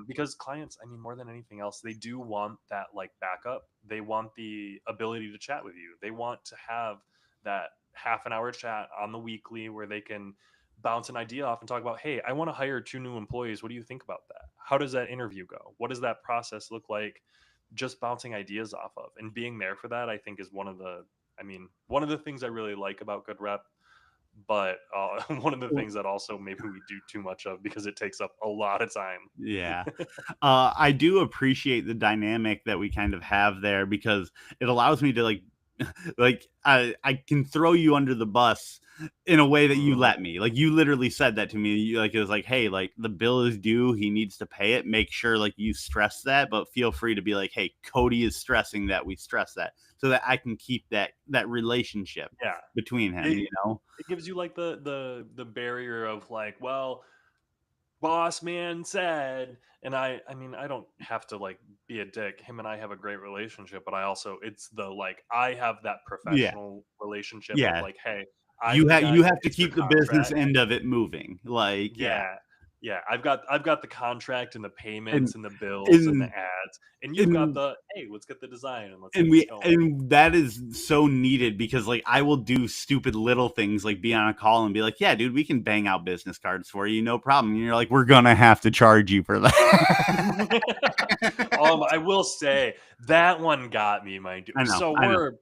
Speaker 1: because clients, I mean, more than anything else, they do want that like backup. They want the ability to chat with you. They want to have that half an hour chat on the weekly where they can bounce an idea off and talk about, hey, I want to hire 2 new employees, what do you think about that, how does that interview go, what does that process look like, just bouncing ideas off of. And being there for that, I think, is one of the things I really like about good rep. But one of the things that also maybe we do too much of because it takes up a lot of time.
Speaker 2: yeah. I do appreciate the dynamic that we kind of have there because it allows me to like I can throw you under the bus in a way that you
Speaker 1: Mhm.
Speaker 2: let me. Like, you literally said that to me. You like, it was like, hey, like, the bill is due. He needs to pay it. Make sure like you stress that, but feel free to be like, hey, Cody is stressing that we stress that so that I can keep that relationship
Speaker 1: Yeah.
Speaker 2: between him,
Speaker 1: It it gives you like the barrier of like, well, boss man said, and I mean, I don't have to like be a dick. Him and I have a great relationship, but I also, it's the like, I have that
Speaker 2: Yeah.
Speaker 1: professional relationship of
Speaker 2: Yeah.
Speaker 1: like, hey, I'm
Speaker 2: You
Speaker 1: the guy
Speaker 2: you
Speaker 1: that
Speaker 2: have to
Speaker 1: gets the
Speaker 2: keep the business
Speaker 1: contract.
Speaker 2: end of it moving. Like, yeah.
Speaker 1: Yeah. Yeah, I've got the contract and the
Speaker 2: And
Speaker 1: payments and the bills and the
Speaker 2: and
Speaker 1: ads, and you've got
Speaker 2: and
Speaker 1: the, hey, let's get the design and let's get
Speaker 2: and
Speaker 1: this
Speaker 2: we
Speaker 1: going.
Speaker 2: and that is so needed because like I will do stupid little things like be on a call and be like, yeah, dude, we can bang out business cards for you, no problem. And you're like, we're gonna have to charge you for that.
Speaker 1: I will say that one got me, my dude.
Speaker 2: I know,
Speaker 1: So
Speaker 2: I know.
Speaker 1: we're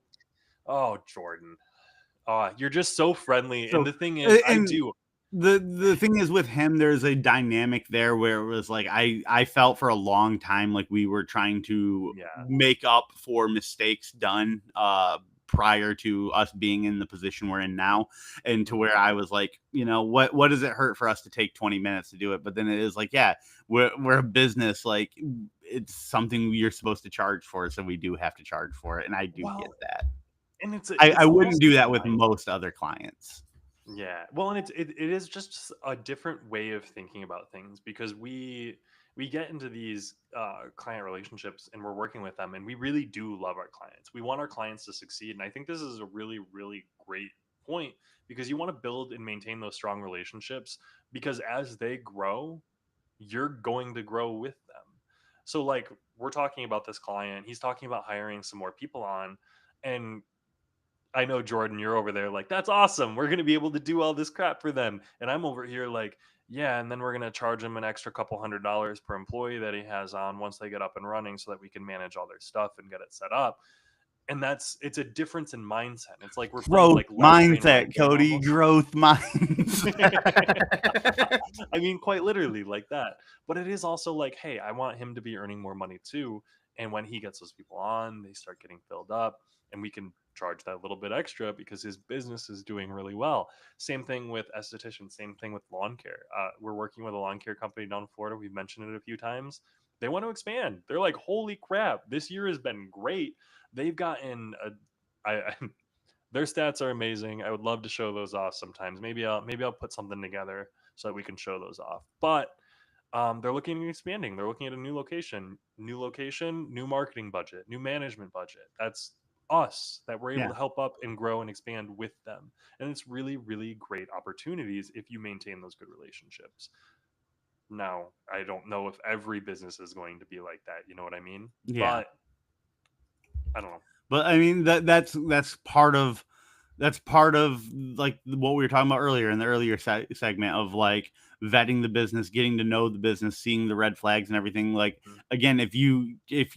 Speaker 1: Oh, Jordan. You're just so friendly, and
Speaker 2: So
Speaker 1: the thing is, I
Speaker 2: and
Speaker 1: do.
Speaker 2: the thing is with him, there's a dynamic there where it was like I felt for a long time like we were trying to
Speaker 1: Yeah.
Speaker 2: make up for mistakes done prior to us being in the position we're in now, and to
Speaker 1: Mhm.
Speaker 2: where I was like, what does it hurt for us to take 20 minutes to do it? But then it is like, yeah, we're a business, like it's something you're supposed to charge for, so we do have to charge for it, and I do get
Speaker 1: Well,
Speaker 2: that.
Speaker 1: and
Speaker 2: I
Speaker 1: it's
Speaker 2: wouldn't
Speaker 1: almost
Speaker 2: do
Speaker 1: like
Speaker 2: that
Speaker 1: a
Speaker 2: with
Speaker 1: mind.
Speaker 2: most other clients.
Speaker 1: Yeah. Well, and it is just a different way of thinking about things because we get into these client relationships and we're working with them, and we really do love our clients. We want our clients to succeed, and I think this is a really really great point because you want to build and maintain those strong relationships because as they grow, you're going to grow with them. So like, we're talking about this client, he's talking about hiring some more people on, and I know, Jordan, you're over there like, that's awesome, we're going to be able to do all this crap for them, and I'm over here like, yeah, and then we're going to charge him an extra couple $100s per employee that he has on once they get up and running so that we can manage all their stuff and get it set up. And it's a difference in mindset. It's like we're playing
Speaker 2: Growth
Speaker 1: like left brain, right
Speaker 2: mindset,
Speaker 1: brain
Speaker 2: Cody.
Speaker 1: almost.
Speaker 2: Growth mindset.
Speaker 1: I mean, quite literally like that. But it is also like, hey, I want him to be earning more money too. And when he gets those people on, they start getting filled up, and we can charge that little bit extra because his business is doing really well. Same thing with estheticians. Same thing with lawn care. We're working with a lawn care company down in Florida. We've mentioned it a few times. They want to expand. They're like, holy crap, this year has been great. They've gotten I their stats are amazing. I would love to show those off sometimes. Maybe I'll put something together so that we can show those off. But they're looking at expanding. They're looking at a new marketing budget, new management budget. That's us that we're able
Speaker 2: Yeah,
Speaker 1: to help up and grow and expand with them. And it's really, really great opportunities if you maintain those good relationships. Now, I don't know if every business is going to be like that. You know what I mean?
Speaker 2: yeah.
Speaker 1: But I don't know.
Speaker 2: But I mean that's part of like what we were talking about earlier in the earlier segment of like vetting the business, getting to know the business, seeing the red flags and everything. Like
Speaker 1: Mhm.
Speaker 2: again, if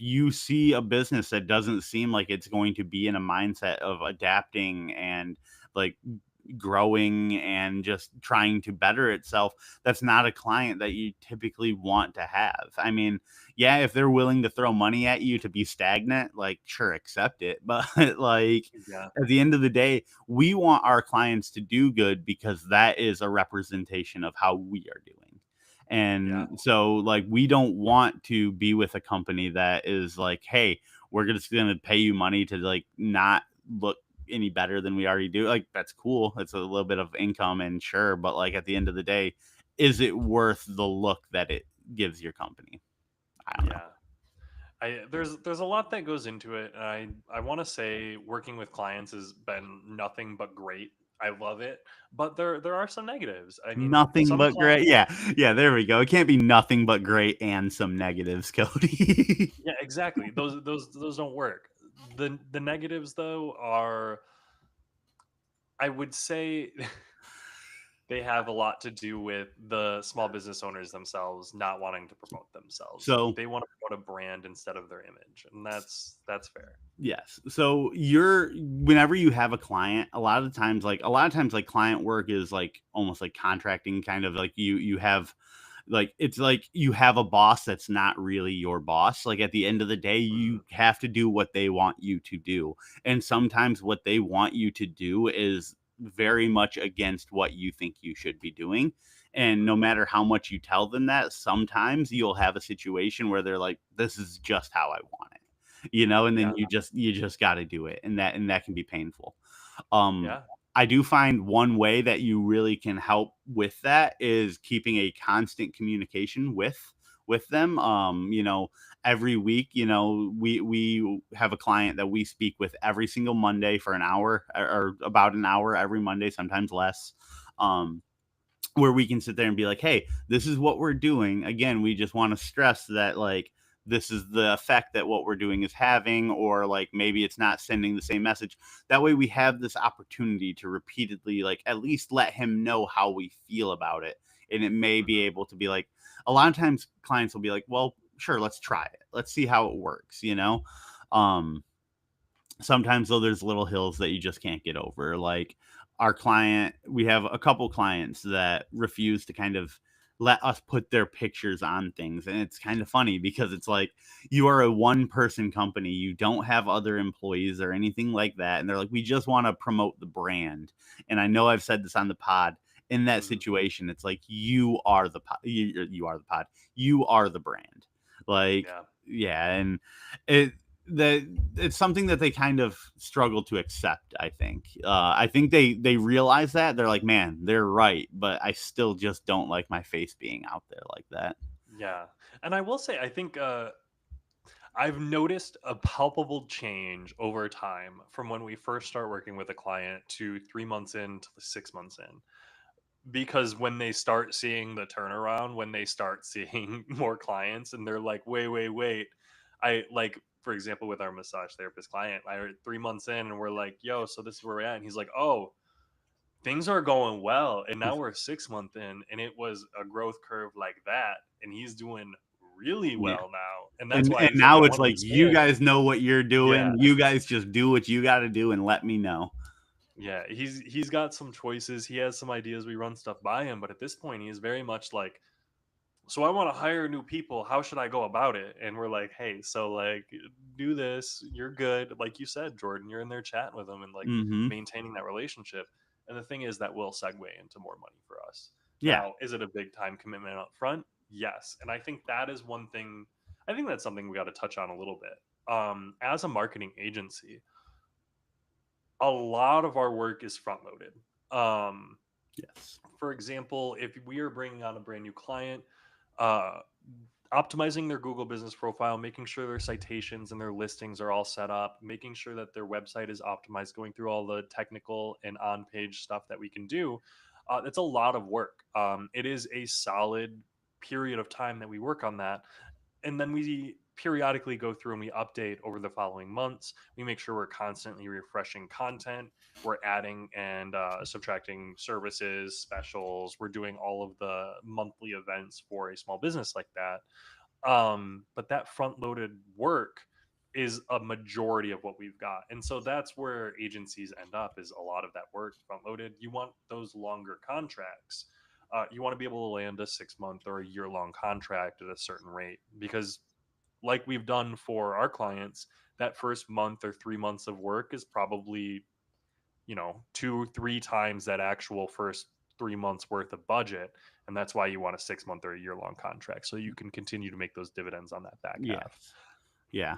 Speaker 2: you see a business that doesn't seem like it's going to be in a mindset of adapting and like growing and just trying to better itself, that's not a client that you typically want to have. I mean, yeah, if they're willing to throw money at you to be stagnant, like sure, accept it. But like
Speaker 1: Yeah,
Speaker 2: at the end of the day, we want our clients to do good because that is a representation of how we are doing.
Speaker 1: yeah,
Speaker 2: And so like we don't want to be with a company that is like, hey, we're just gonna pay you money to like not look any better than we already do. Like that's cool. It's a little bit of income and sure, but like at the end of the day, is it worth the look that it gives your company? I don't know.
Speaker 1: yeah. There's a lot that goes into it, and I want to say working with clients has been nothing but great. I love it, but there are some negatives. I mean,
Speaker 2: Nothing
Speaker 1: some
Speaker 2: but great.
Speaker 1: clients,
Speaker 2: Yeah. Yeah, there we go. It can't be nothing but great and some negatives, Cody.
Speaker 1: yeah, exactly. Those don't work. The negatives though are, I would say, they have a lot to do with the small business owners themselves not wanting to promote themselves.
Speaker 2: So,
Speaker 1: They want to promote a brand instead of their image, and that's fair.
Speaker 2: yes. So, whenever you have a client, a lot of times like client work is like almost like contracting kind of like you have like it's like you have a boss that's not really your boss. Like at the end of the day,
Speaker 1: Mhm,
Speaker 2: you have to do what they want you to do. And sometimes what they want you to do is very much against what you think you should be doing. And no
Speaker 1: mhm.
Speaker 2: matter how much you tell them that, sometimes you'll have a situation where they're like, this is just how I want it. And
Speaker 1: Yeah,
Speaker 2: then you just got to do it. And that can be painful. Um,
Speaker 1: yeah.
Speaker 2: I do find one way that you really can help with that is keeping a constant communication with them. Every week, we have a client that we speak with every single Monday for an hour or about an hour every Monday, sometimes less. Um, where we can sit there and be like, hey, this is what we're doing. Again, we just want to stress that, like, this is the effect that what we're doing is having, or like maybe it's not sending the same message. That way, we have this opportunity to repeatedly, like, at least let him know how we feel about it. And it may be
Speaker 1: Mhm.
Speaker 2: able to be like, a lot of times clients will be like, well, sure, let's try it. Let's see how it works. Um, Sometimes though there's little hills that you just can't get over. Like we have a couple clients that refuse to kind of let us put their pictures on things, and it's kind of funny because it's like you are a one person company, you don't have other employees or anything like that, and they're like, we just want to promote the brand. And I know I've said this on the pod. In that
Speaker 1: Mhm.
Speaker 2: situation, it's like you are the pod, you are the pod, you are the brand. Like,
Speaker 1: Yeah.
Speaker 2: yeah. And it that it's something that they kind of struggle to accept. I think they realize that they're like, man, they're right, but I still just don't like my face being out there like that.
Speaker 1: Yeah. And I will say, I think I've noticed a palpable change over time from when we first start working with a client to 3 months in to 6 months in. Because when they start seeing the turnaround, when they start seeing more clients and they're like, wait, wait, wait. I like, for example, with our massage therapist client, 3 months in and we're like, yo, so this is where we're at. And he's like, oh, things are going well, and now we're 6 months in and it was a growth curve like that, and he's doing really
Speaker 2: Yeah.
Speaker 1: well now. And that's why
Speaker 2: and
Speaker 1: he's like, I
Speaker 2: now it's
Speaker 1: want to
Speaker 2: like, "You
Speaker 1: expand.
Speaker 2: guys know what you're
Speaker 1: Yeah.
Speaker 2: doing. You guys just do what you gotta do and let me know."
Speaker 1: Yeah. He's got some choices. He has some ideas. We run stuff by him. But at this point, he is very much like, so I want to hire new people. How should I go about it? And we're like, hey, so like do this. You're good. Like you said, Jordan, you're in there chatting with them and like
Speaker 2: Mhm.
Speaker 1: maintaining that relationship. And the thing is that will segue into more money for us.
Speaker 2: Yeah.
Speaker 1: Now, is it a big time commitment up front? Yes. And I think that is one thing, I think that's something we got to touch on a little bit. As a marketing agency, a lot of our work is front loaded. Um,
Speaker 2: Yes.
Speaker 1: for example, if we are bringing on a brand new client, uh, optimizing their Google business profile, making sure their citations and their listings are all set up, making sure that their website is optimized, going through all the technical and on page stuff that we can do. It's a lot of work. It is a solid period of time that we work on that, and then we periodically go through and we update over the following months. We make sure we're constantly refreshing content. We're adding and subtracting services, specials. We're doing all of the monthly events for a small business like that. But that front loaded work is a majority of what we've got. And so that's where agencies end up, is a lot of that work front loaded. You want those longer contracts. You want to be able to land a 6 month or a year long contract at a certain rate, because like we've done for our clients, that first month or 3 months of work is probably, 2 3 times that actual first 3 months worth of budget. And that's why you want a 6 month or a year long contract, so you can continue to make those dividends on that back half.
Speaker 2: Yes. Yeah.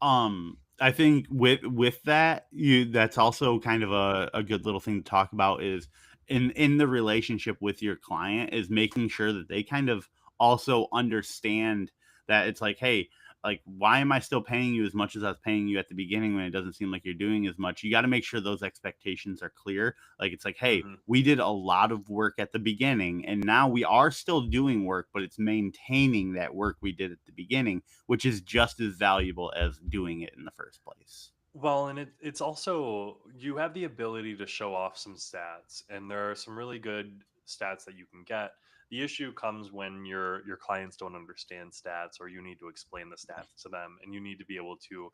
Speaker 2: I think with that, that's also kind of a good little thing to talk about is in the relationship with your client is making sure that they kind of also understand that it's like, hey, like, why am I still paying you as much as I was paying you at the beginning when it doesn't seem like you're doing as much? You got to make sure those expectations are clear. Like, it's like, hey,
Speaker 1: Hmm.
Speaker 2: we did a lot of work at the beginning and now we are still doing work, but it's maintaining that work we did at the beginning, which is just as valuable as doing it in the first place.
Speaker 1: Well, and it's also, you have the ability to show off some stats, and there are some really good stats that you can get. The issue comes when your clients don't understand stats, or you need to explain the stats to them, and you need to be able to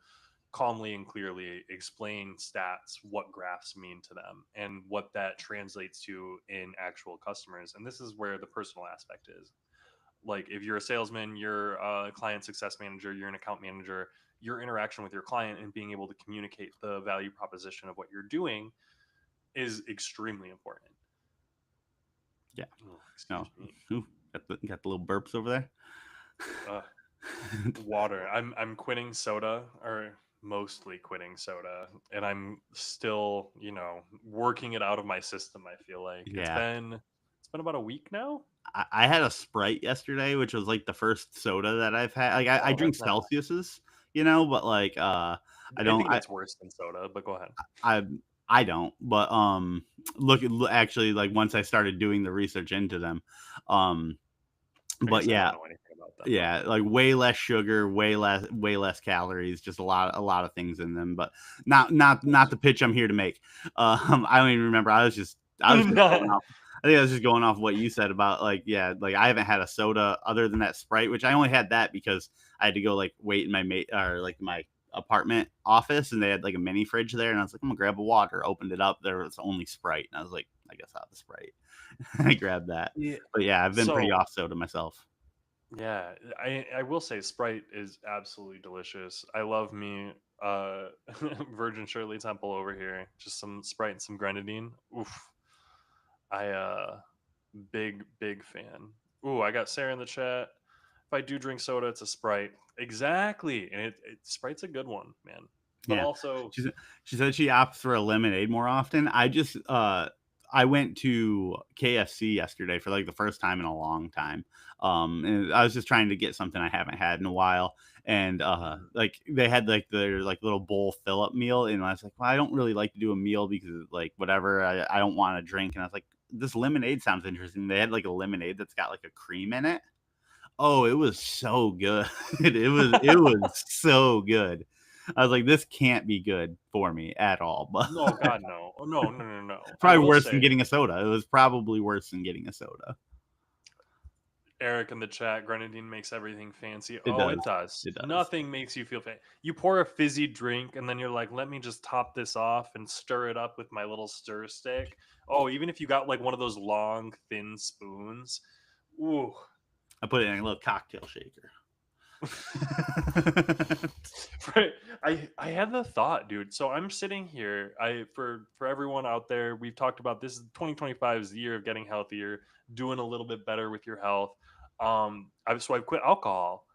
Speaker 1: calmly and clearly explain stats, what graphs mean to them, and what that translates to in actual customers. And this is where the personal aspect is. Like, if you're a salesman, you're a client success manager, you're an account manager, your interaction with your client and being able to communicate the value proposition of what you're doing is extremely important.
Speaker 2: Yeah.
Speaker 1: Oh,
Speaker 2: No.
Speaker 1: excuse me.
Speaker 2: Ooh, got the little burps over there.
Speaker 1: uh, Water. I'm quitting soda, or mostly quitting soda, and I'm still, working it out of my system. I feel like
Speaker 2: Yeah.
Speaker 1: it's been about a week now.
Speaker 2: I had a Sprite yesterday, which was like the first soda that I've had. Like I
Speaker 1: Oh,
Speaker 2: drink
Speaker 1: that's not bad.
Speaker 2: Celsius's, but like I
Speaker 1: I
Speaker 2: don't
Speaker 1: think that's worse than soda, but go ahead.
Speaker 2: I I don't. But actually, like once I started doing the research into them, um
Speaker 1: I
Speaker 2: but
Speaker 1: guess I don't
Speaker 2: yeah,
Speaker 1: know anything about them, but
Speaker 2: yeah, like way less sugar, way less calories, just a lot of things in them, but not
Speaker 1: nice.
Speaker 2: the pitch I'm here to make. I don't even remember. I was just going
Speaker 1: Not.
Speaker 2: off. I think I was just going off what you said about, like, yeah, like I haven't had a soda other than that Sprite, which I only had that because I had to go like wait in my mate or like my apartment office, and they had like a mini fridge there, and I was like, I'm gonna grab a water. Opened it up, there was only Sprite, and I was like, I guess I'll have the Sprite. I grabbed that,
Speaker 1: Yeah.
Speaker 2: but yeah, I've been pretty
Speaker 1: So
Speaker 2: off soda myself.
Speaker 1: yeah, I will say Sprite is absolutely delicious. I love me Virgin Shirley Temple over here. Just some Sprite and some grenadine. Oof. I big fan. Ooh, I got Sarah in the chat. If I do drink soda, it's a Sprite. Exactly. And Sprite's a good one, man. But
Speaker 2: Yeah.
Speaker 1: also,
Speaker 2: She said she opts for a lemonade more often. I went to KFC yesterday for like the first time in a long time. And I was just trying to get something I haven't had in a while. And
Speaker 1: mhm,
Speaker 2: like they had like their like little bowl fill up meal. And I was like, well, I don't really like to do a meal because like whatever, I don't want to drink. And I was like, this lemonade sounds interesting. They had like a lemonade that's got like a cream in it. Oh, it was so good. It was so good. I was like, "This can't be good for me at all," but
Speaker 1: no, God, no. Oh, no, no, no, no. I
Speaker 2: probably
Speaker 1: will
Speaker 2: worse than
Speaker 1: say,
Speaker 2: getting a soda. It was probably worse than getting a soda.
Speaker 1: Eric in the chat, grenadine makes everything fancy.
Speaker 2: It
Speaker 1: Oh, it
Speaker 2: does.
Speaker 1: does.
Speaker 2: It does.
Speaker 1: Nothing makes you feel fancy. You pour a fizzy drink and then you're like, let me just top this off and stir it up with my little stir stick. Oh, even if you got like one of those long, thin spoons. Ooh.
Speaker 2: I put it in a little cocktail shaker.
Speaker 1: Right. I had the thought, dude. So I'm sitting here. For everyone out there, we've talked about this. 2025 is the year of getting healthier, doing a little bit better with your health. I've quit alcohol,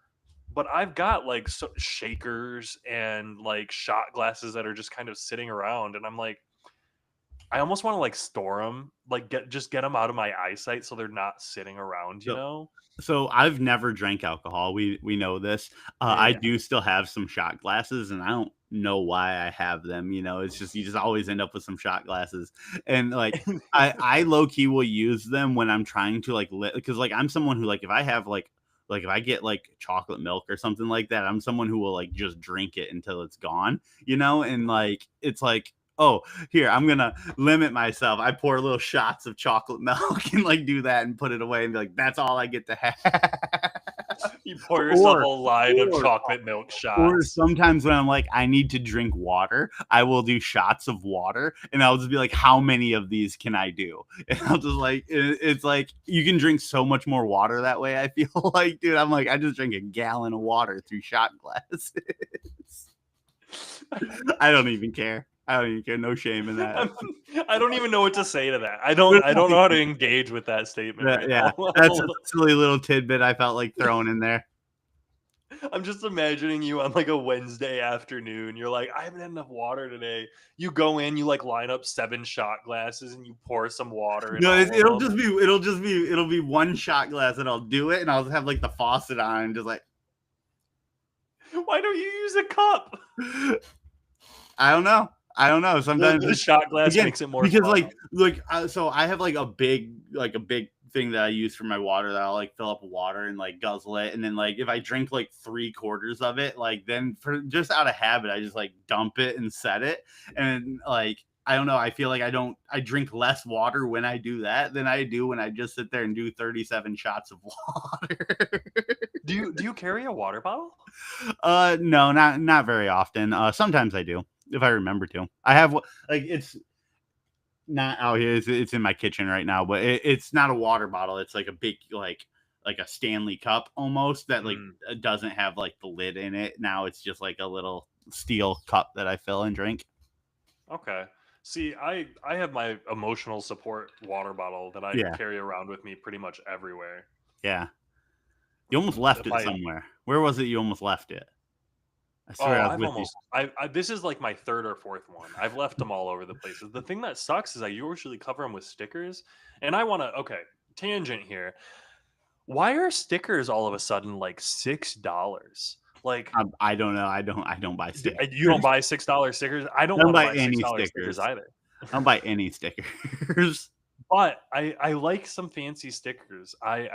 Speaker 1: but I've got like shakers and like shot glasses that are just kind of sitting around, and I'm like, I almost want to like store them, like get them out of my eyesight so they're not sitting around, you
Speaker 2: So
Speaker 1: know?
Speaker 2: so I've never drank alcohol. We know this. I
Speaker 1: Yeah.
Speaker 2: do still have some shot glasses, and I don't know why I have them. It's just you just always end up with some shot glasses, and like I low key will use them when I'm trying to like because like I'm someone who like if I have like if I get like chocolate milk or something like that, I'm someone who will like just drink it until it's gone, and like it's like. Oh, here, I'm gonna limit myself. I pour little shots of chocolate milk and like do that and put it away and be like, that's all I get to have.
Speaker 1: You pour yourself a
Speaker 2: or
Speaker 1: line of
Speaker 2: or
Speaker 1: chocolate milk
Speaker 2: or
Speaker 1: shots.
Speaker 2: sometimes when I'm like, I need to drink water, I will do shots of water and I'll just be like, how many of these can I do? And I'll just like, it's like you can drink so much more water that way. I feel like, dude, I'm like, I just drank a gallon of water through shot glasses. I don't even care. I don't even care. No shame in that.
Speaker 1: I'm, I don't even know what to say to that.
Speaker 2: There's
Speaker 1: I don't know
Speaker 2: nothing.
Speaker 1: how to engage with that statement right
Speaker 2: Yeah,
Speaker 1: now.
Speaker 2: that's a silly little tidbit I felt like throwing in there.
Speaker 1: I'm just imagining you on like a Wednesday afternoon. You're like, I haven't had enough water today. You go in, you like line up 7 shot glasses and you pour some water in
Speaker 2: No,
Speaker 1: all of them.
Speaker 2: it'll be one shot glass and I'll do it and I'll have like the faucet on and just like
Speaker 1: Why don't you use a cup?
Speaker 2: I don't know. I don't know. Sometimes
Speaker 1: The shot glass
Speaker 2: again
Speaker 1: makes it more
Speaker 2: because
Speaker 1: fun.
Speaker 2: so I have like a big thing that I use for my water that I'll like fill up with water and like guzzle it, and then like if I drink like 3/4 of it, like then for just out of habit I just like dump it and set it, and like I don't know. I feel like I drink less water when I do that than I do when I just sit there and do 37 shots of water.
Speaker 1: Do you carry a water bottle?
Speaker 2: No, not very often. Sometimes I do if I remember to. I have like it's not out here. It's in my kitchen right now, but it's not a water bottle. It's like a big like a Stanley cup almost that like
Speaker 1: Mm,
Speaker 2: doesn't have like the lid in it. Now it's just like a little steel cup that I fill and drink.
Speaker 1: okay. See, I have my emotional support water bottle that I
Speaker 2: Yeah,
Speaker 1: carry around with me pretty much everywhere.
Speaker 2: yeah. You almost left it
Speaker 1: My
Speaker 2: somewhere. Where was it? You almost left it. I swear
Speaker 1: Oh,
Speaker 2: I was
Speaker 1: I've
Speaker 2: with you.
Speaker 1: almost I this is like my 3rd or 4th one. I've left them all over the places. The thing that sucks is I usually cover them with stickers, and I wanna okay, tangent here. Why are stickers all of a sudden like $6? Like,
Speaker 2: I don't know. I don't buy stickers.
Speaker 1: you don't buy $6 stickers? I
Speaker 2: I
Speaker 1: don't
Speaker 2: don't
Speaker 1: wanna
Speaker 2: buy
Speaker 1: buy
Speaker 2: any
Speaker 1: $6 stickers
Speaker 2: stickers.
Speaker 1: either.
Speaker 2: I don't buy any stickers.
Speaker 1: But I like some fancy stickers. I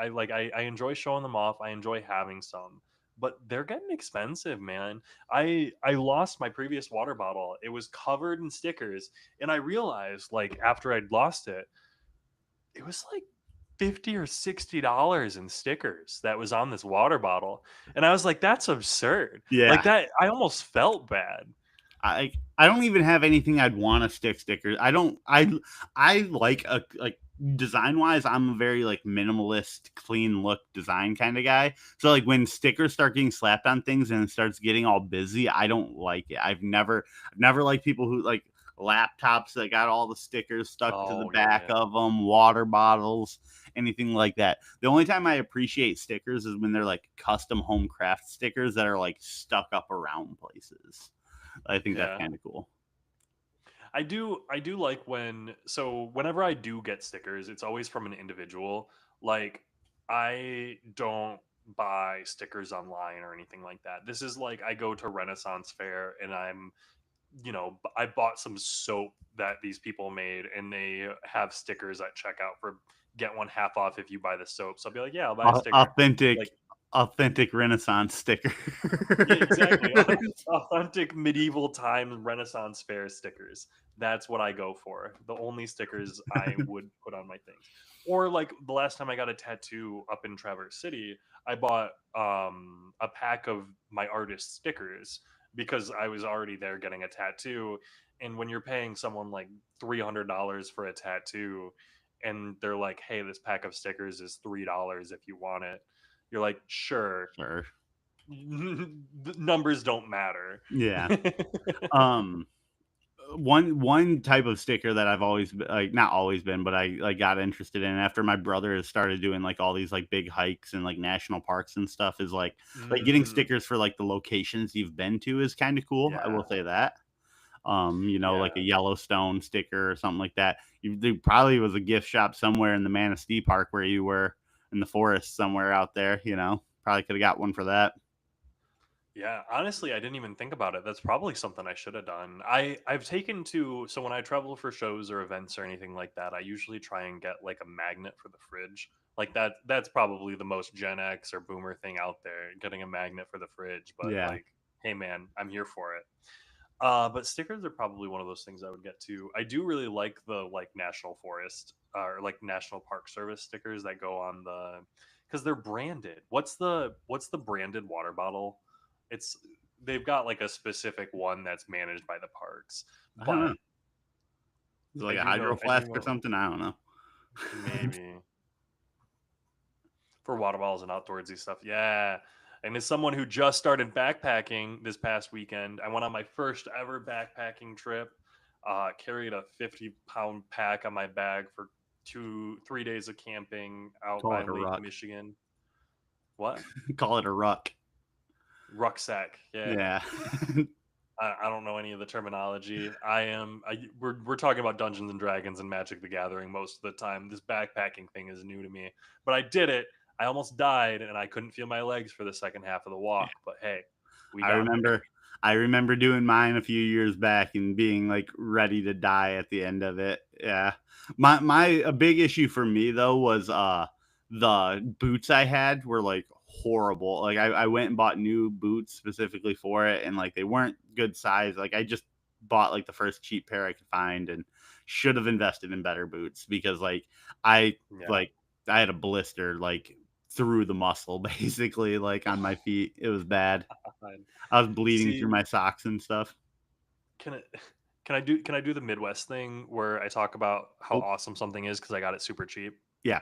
Speaker 1: enjoy showing them off. I enjoy having some, but they're getting expensive, man. I lost my previous water bottle. It was covered in stickers, and I realized like after I'd lost it, it was like 50 or $60 in stickers that was on this water bottle. And I was like, that's absurd. Like
Speaker 2: Yeah.
Speaker 1: that I almost felt bad.
Speaker 2: I don't even have anything I'd want to stick stickers. I don't I like a like design wise, I'm a very like minimalist, clean look design kind of guy. So like when stickers start getting slapped on things and it starts getting all busy, I don't like it. I've never liked people who like laptops that got all the stickers stuck to the
Speaker 1: Oh
Speaker 2: back
Speaker 1: yeah.
Speaker 2: of them, water bottles, anything like that. The only time I appreciate stickers is when they're like custom home craft stickers that are like stuck up around places. I think that's
Speaker 1: Yeah.
Speaker 2: kind of cool.
Speaker 1: I do like whenever I do get stickers, it's always from an individual. Like I don't buy stickers online or anything like that. This is like I go to Renaissance Fair and I bought some soap that these people made and they have stickers at checkout for get one half off if you buy the soap. So I'll be like, yeah, I'll buy a sticker. Like
Speaker 2: Authentic Renaissance sticker.
Speaker 1: yeah, exactly. Authentic medieval times Renaissance fair stickers. That's what I go for. The only stickers I would put on my things. Or like the last time I got a tattoo up in Traverse City, I bought a pack of my artist stickers because I was already there getting a tattoo. And when you're paying someone like $300 for a tattoo, and they're like, "Hey, this pack of stickers is $3 if you want it," you're like, "Sure."
Speaker 2: Sure.
Speaker 1: The numbers don't matter.
Speaker 2: Yeah. Um, one type of sticker that I've always like, not always been, but I like got interested in after my brother has started doing like all these like big hikes and like national parks and stuff is like getting
Speaker 1: Mm,
Speaker 2: stickers for like the locations you've been to is kind of cool. I
Speaker 1: yeah,
Speaker 2: will say that. Like a
Speaker 1: yeah.
Speaker 2: Yellowstone sticker or something like that. There probably was a gift shop somewhere in the Manistee Park where you were in the forest somewhere out there. Probably could have got one for that.
Speaker 1: Yeah, honestly, I didn't even think about it. That's probably something I should have done. I've taken to so when I travel for shows or events or anything like that, I usually try and get like a magnet for the fridge. Like that's probably the most Gen X or boomer thing out there, getting a magnet for the fridge, but
Speaker 2: Yeah,
Speaker 1: like, hey man, I'm here for it. But stickers are probably one of those things I would get to. I do really like the like national forest or like national park service stickers that go on the because they're branded. What's the branded water bottle? It's they've got like a specific one that's managed by the parks,
Speaker 2: I don't
Speaker 1: but
Speaker 2: know. Is it like a hydro
Speaker 1: I do
Speaker 2: flask or
Speaker 1: know
Speaker 2: something? I don't know.
Speaker 1: maybe for water bottles and outdoorsy stuff. Yeah. And as someone who just started backpacking this past weekend, I went on my first ever backpacking trip. Carried a 50-pound pack on my bag for 3 days of camping out
Speaker 2: Call
Speaker 1: by
Speaker 2: it a
Speaker 1: Lake
Speaker 2: ruck.
Speaker 1: Michigan. What?
Speaker 2: Call it a ruck.
Speaker 1: Rucksack. Yeah.
Speaker 2: Yeah.
Speaker 1: I don't know any of the terminology. We're talking about Dungeons and Dragons and Magic the Gathering most of the time. This backpacking thing is new to me, but I did it. I almost died, and I couldn't feel my legs for the second half of the walk. But hey, we
Speaker 2: I
Speaker 1: got there.
Speaker 2: remember I remember doing mine a few years back and being like ready to die at the end of it. Yeah. My a big issue for me though was the boots I had were like horrible. Like I went and bought new boots specifically for it and like they weren't good size. Like I just bought like the first cheap pair I could find and should have invested in better boots because I
Speaker 1: Yeah,
Speaker 2: like I had a blister like through the muscle basically like on my feet. It was bad.
Speaker 1: fine.
Speaker 2: I was bleeding through
Speaker 1: See,
Speaker 2: my socks and stuff.
Speaker 1: can it? Can I do the Midwest thing where I talk about how
Speaker 2: Oh,
Speaker 1: awesome something is because I got it super cheap?
Speaker 2: yeah.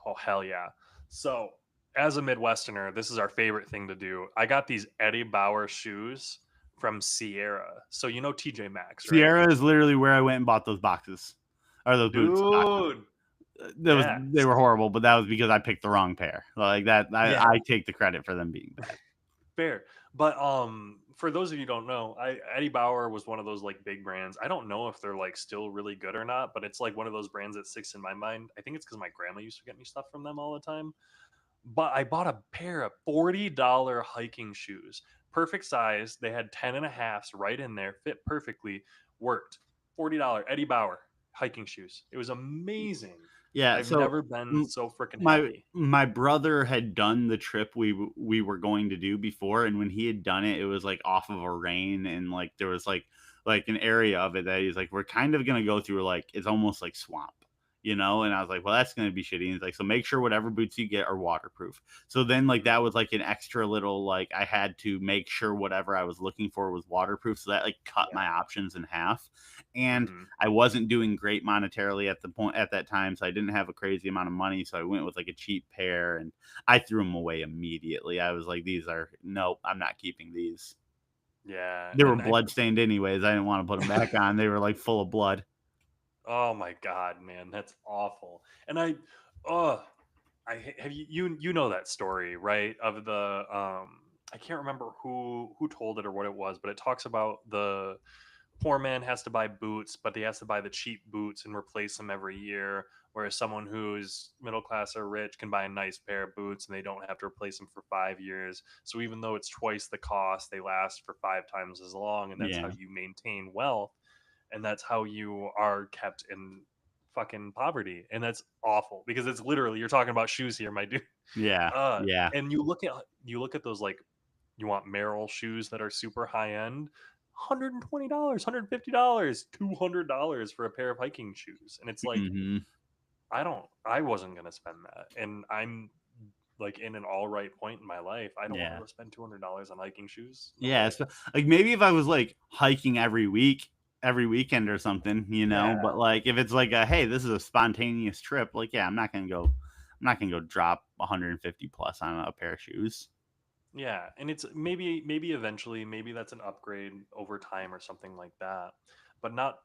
Speaker 1: Oh hell yeah! So as a Midwesterner, this is our favorite thing to do. I got these Eddie Bauer shoes from Sierra. So you know TJ Maxx, right?
Speaker 2: Sierra is literally where I went and bought those boxes or those boots.
Speaker 1: Dude. Yeah.
Speaker 2: They were horrible, but that was because I picked the wrong pair. Like that,
Speaker 1: Yeah.
Speaker 2: I take the credit for them being bad.
Speaker 1: Fair. But for those of you who don't know, Eddie Bauer was one of those like big brands. I don't know if they're like still really good or not, but it's like one of those brands that sticks in my mind. I think it's because my grandma used to get me stuff from them all the time. But I bought a pair of $40 hiking shoes. Perfect size. They had 10 and a halves right in there, fit perfectly, worked. $40 Eddie Bauer hiking shoes. It was amazing.
Speaker 2: Yeah,
Speaker 1: I've
Speaker 2: so
Speaker 1: never been
Speaker 2: m
Speaker 1: so freaking
Speaker 2: my
Speaker 1: happy.
Speaker 2: my brother had done the trip we were going to do before, and when he had done it, it was, like, off of a rain, and, like, there was, like, an area of it that he's like, "We're kind of gonna go through, like it's almost like swamp," you know? And I was like, "Well, that's gonna be shitty." And he's like, "So make sure whatever boots you get are waterproof." So then, like, that was, like, an extra little, like I had to make sure whatever I was looking for was waterproof, so that, like, cut my
Speaker 1: Yeah.
Speaker 2: options in half, and
Speaker 1: Hmm.
Speaker 2: I wasn't doing great monetarily at that time, so I didn't have a crazy amount of money. So I went with like a cheap pair, and I threw them away immediately. I was like, "These are nope, I'm not keeping these."
Speaker 1: Yeah.
Speaker 2: They were
Speaker 1: And I
Speaker 2: blood stained anyways. I didn't want to put them back on. They were like full of blood.
Speaker 1: Oh my god, man, that's awful. And oh, have you know that story, right? Of the I can't remember who told it or what it was, but it talks about the poor man has to buy boots, but he has to buy the cheap boots and replace them every year. Whereas someone who's middle class or rich can buy a nice pair of boots and they don't have to replace them for 5 years. So even though it's twice the cost, they last for 5 times as long, and that's how
Speaker 2: Yeah,
Speaker 1: you maintain wealth, and that's how you are kept in fucking poverty. And that's awful because it's literally you're talking about shoes here, my dude.
Speaker 2: yeah,
Speaker 1: Uh,
Speaker 2: yeah.
Speaker 1: and you look at those like you want Merrill shoes that are super high end, $120, $150, $200 for a pair of hiking shoes. And it's like,
Speaker 2: Hmm.
Speaker 1: I wasn't gonna spend that, and I'm like in an all right point in my life. I don't want to
Speaker 2: Yeah.
Speaker 1: go spend $200 on hiking shoes. No
Speaker 2: Yeah,
Speaker 1: way.
Speaker 2: so, like, maybe if I was, like, hiking every week, every weekend or something,
Speaker 1: Yeah,
Speaker 2: but, like, if it's like "Hey, this is a spontaneous trip," like, yeah, I'm not gonna go drop 150 plus on a pair of shoes.
Speaker 1: yeah, and it's maybe eventually maybe that's an upgrade over time or something like that, but not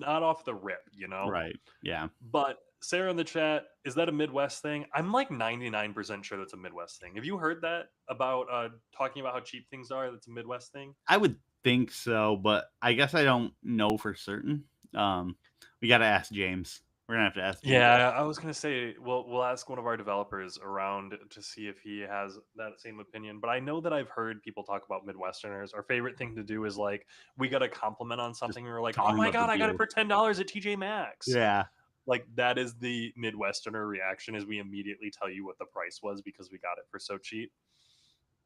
Speaker 1: off the rip, you know.
Speaker 2: Right, yeah.
Speaker 1: But Sarah in the chat, is that a Midwest thing? I'm like 99% sure that's a Midwest thing. Have you heard that about talking about how cheap things are? That's a Midwest thing.
Speaker 2: I would think so, but I guess I don't know for certain. Um, we gotta ask James. We're gonna have to ask James.
Speaker 1: Yeah, I was gonna say, we'll ask one of our developers around to see if he has that same opinion. But I know that I've heard people talk about Midwesterners. Our favorite thing to do is like we got a compliment on
Speaker 2: Just
Speaker 1: something, and we're like, "Oh
Speaker 2: talking
Speaker 1: my
Speaker 2: about the
Speaker 1: god, I got it
Speaker 2: deal.
Speaker 1: for $10 at TJ Maxx."
Speaker 2: Yeah.
Speaker 1: Like that is the Midwesterner reaction, is we immediately tell you what the price was because we got it for so cheap.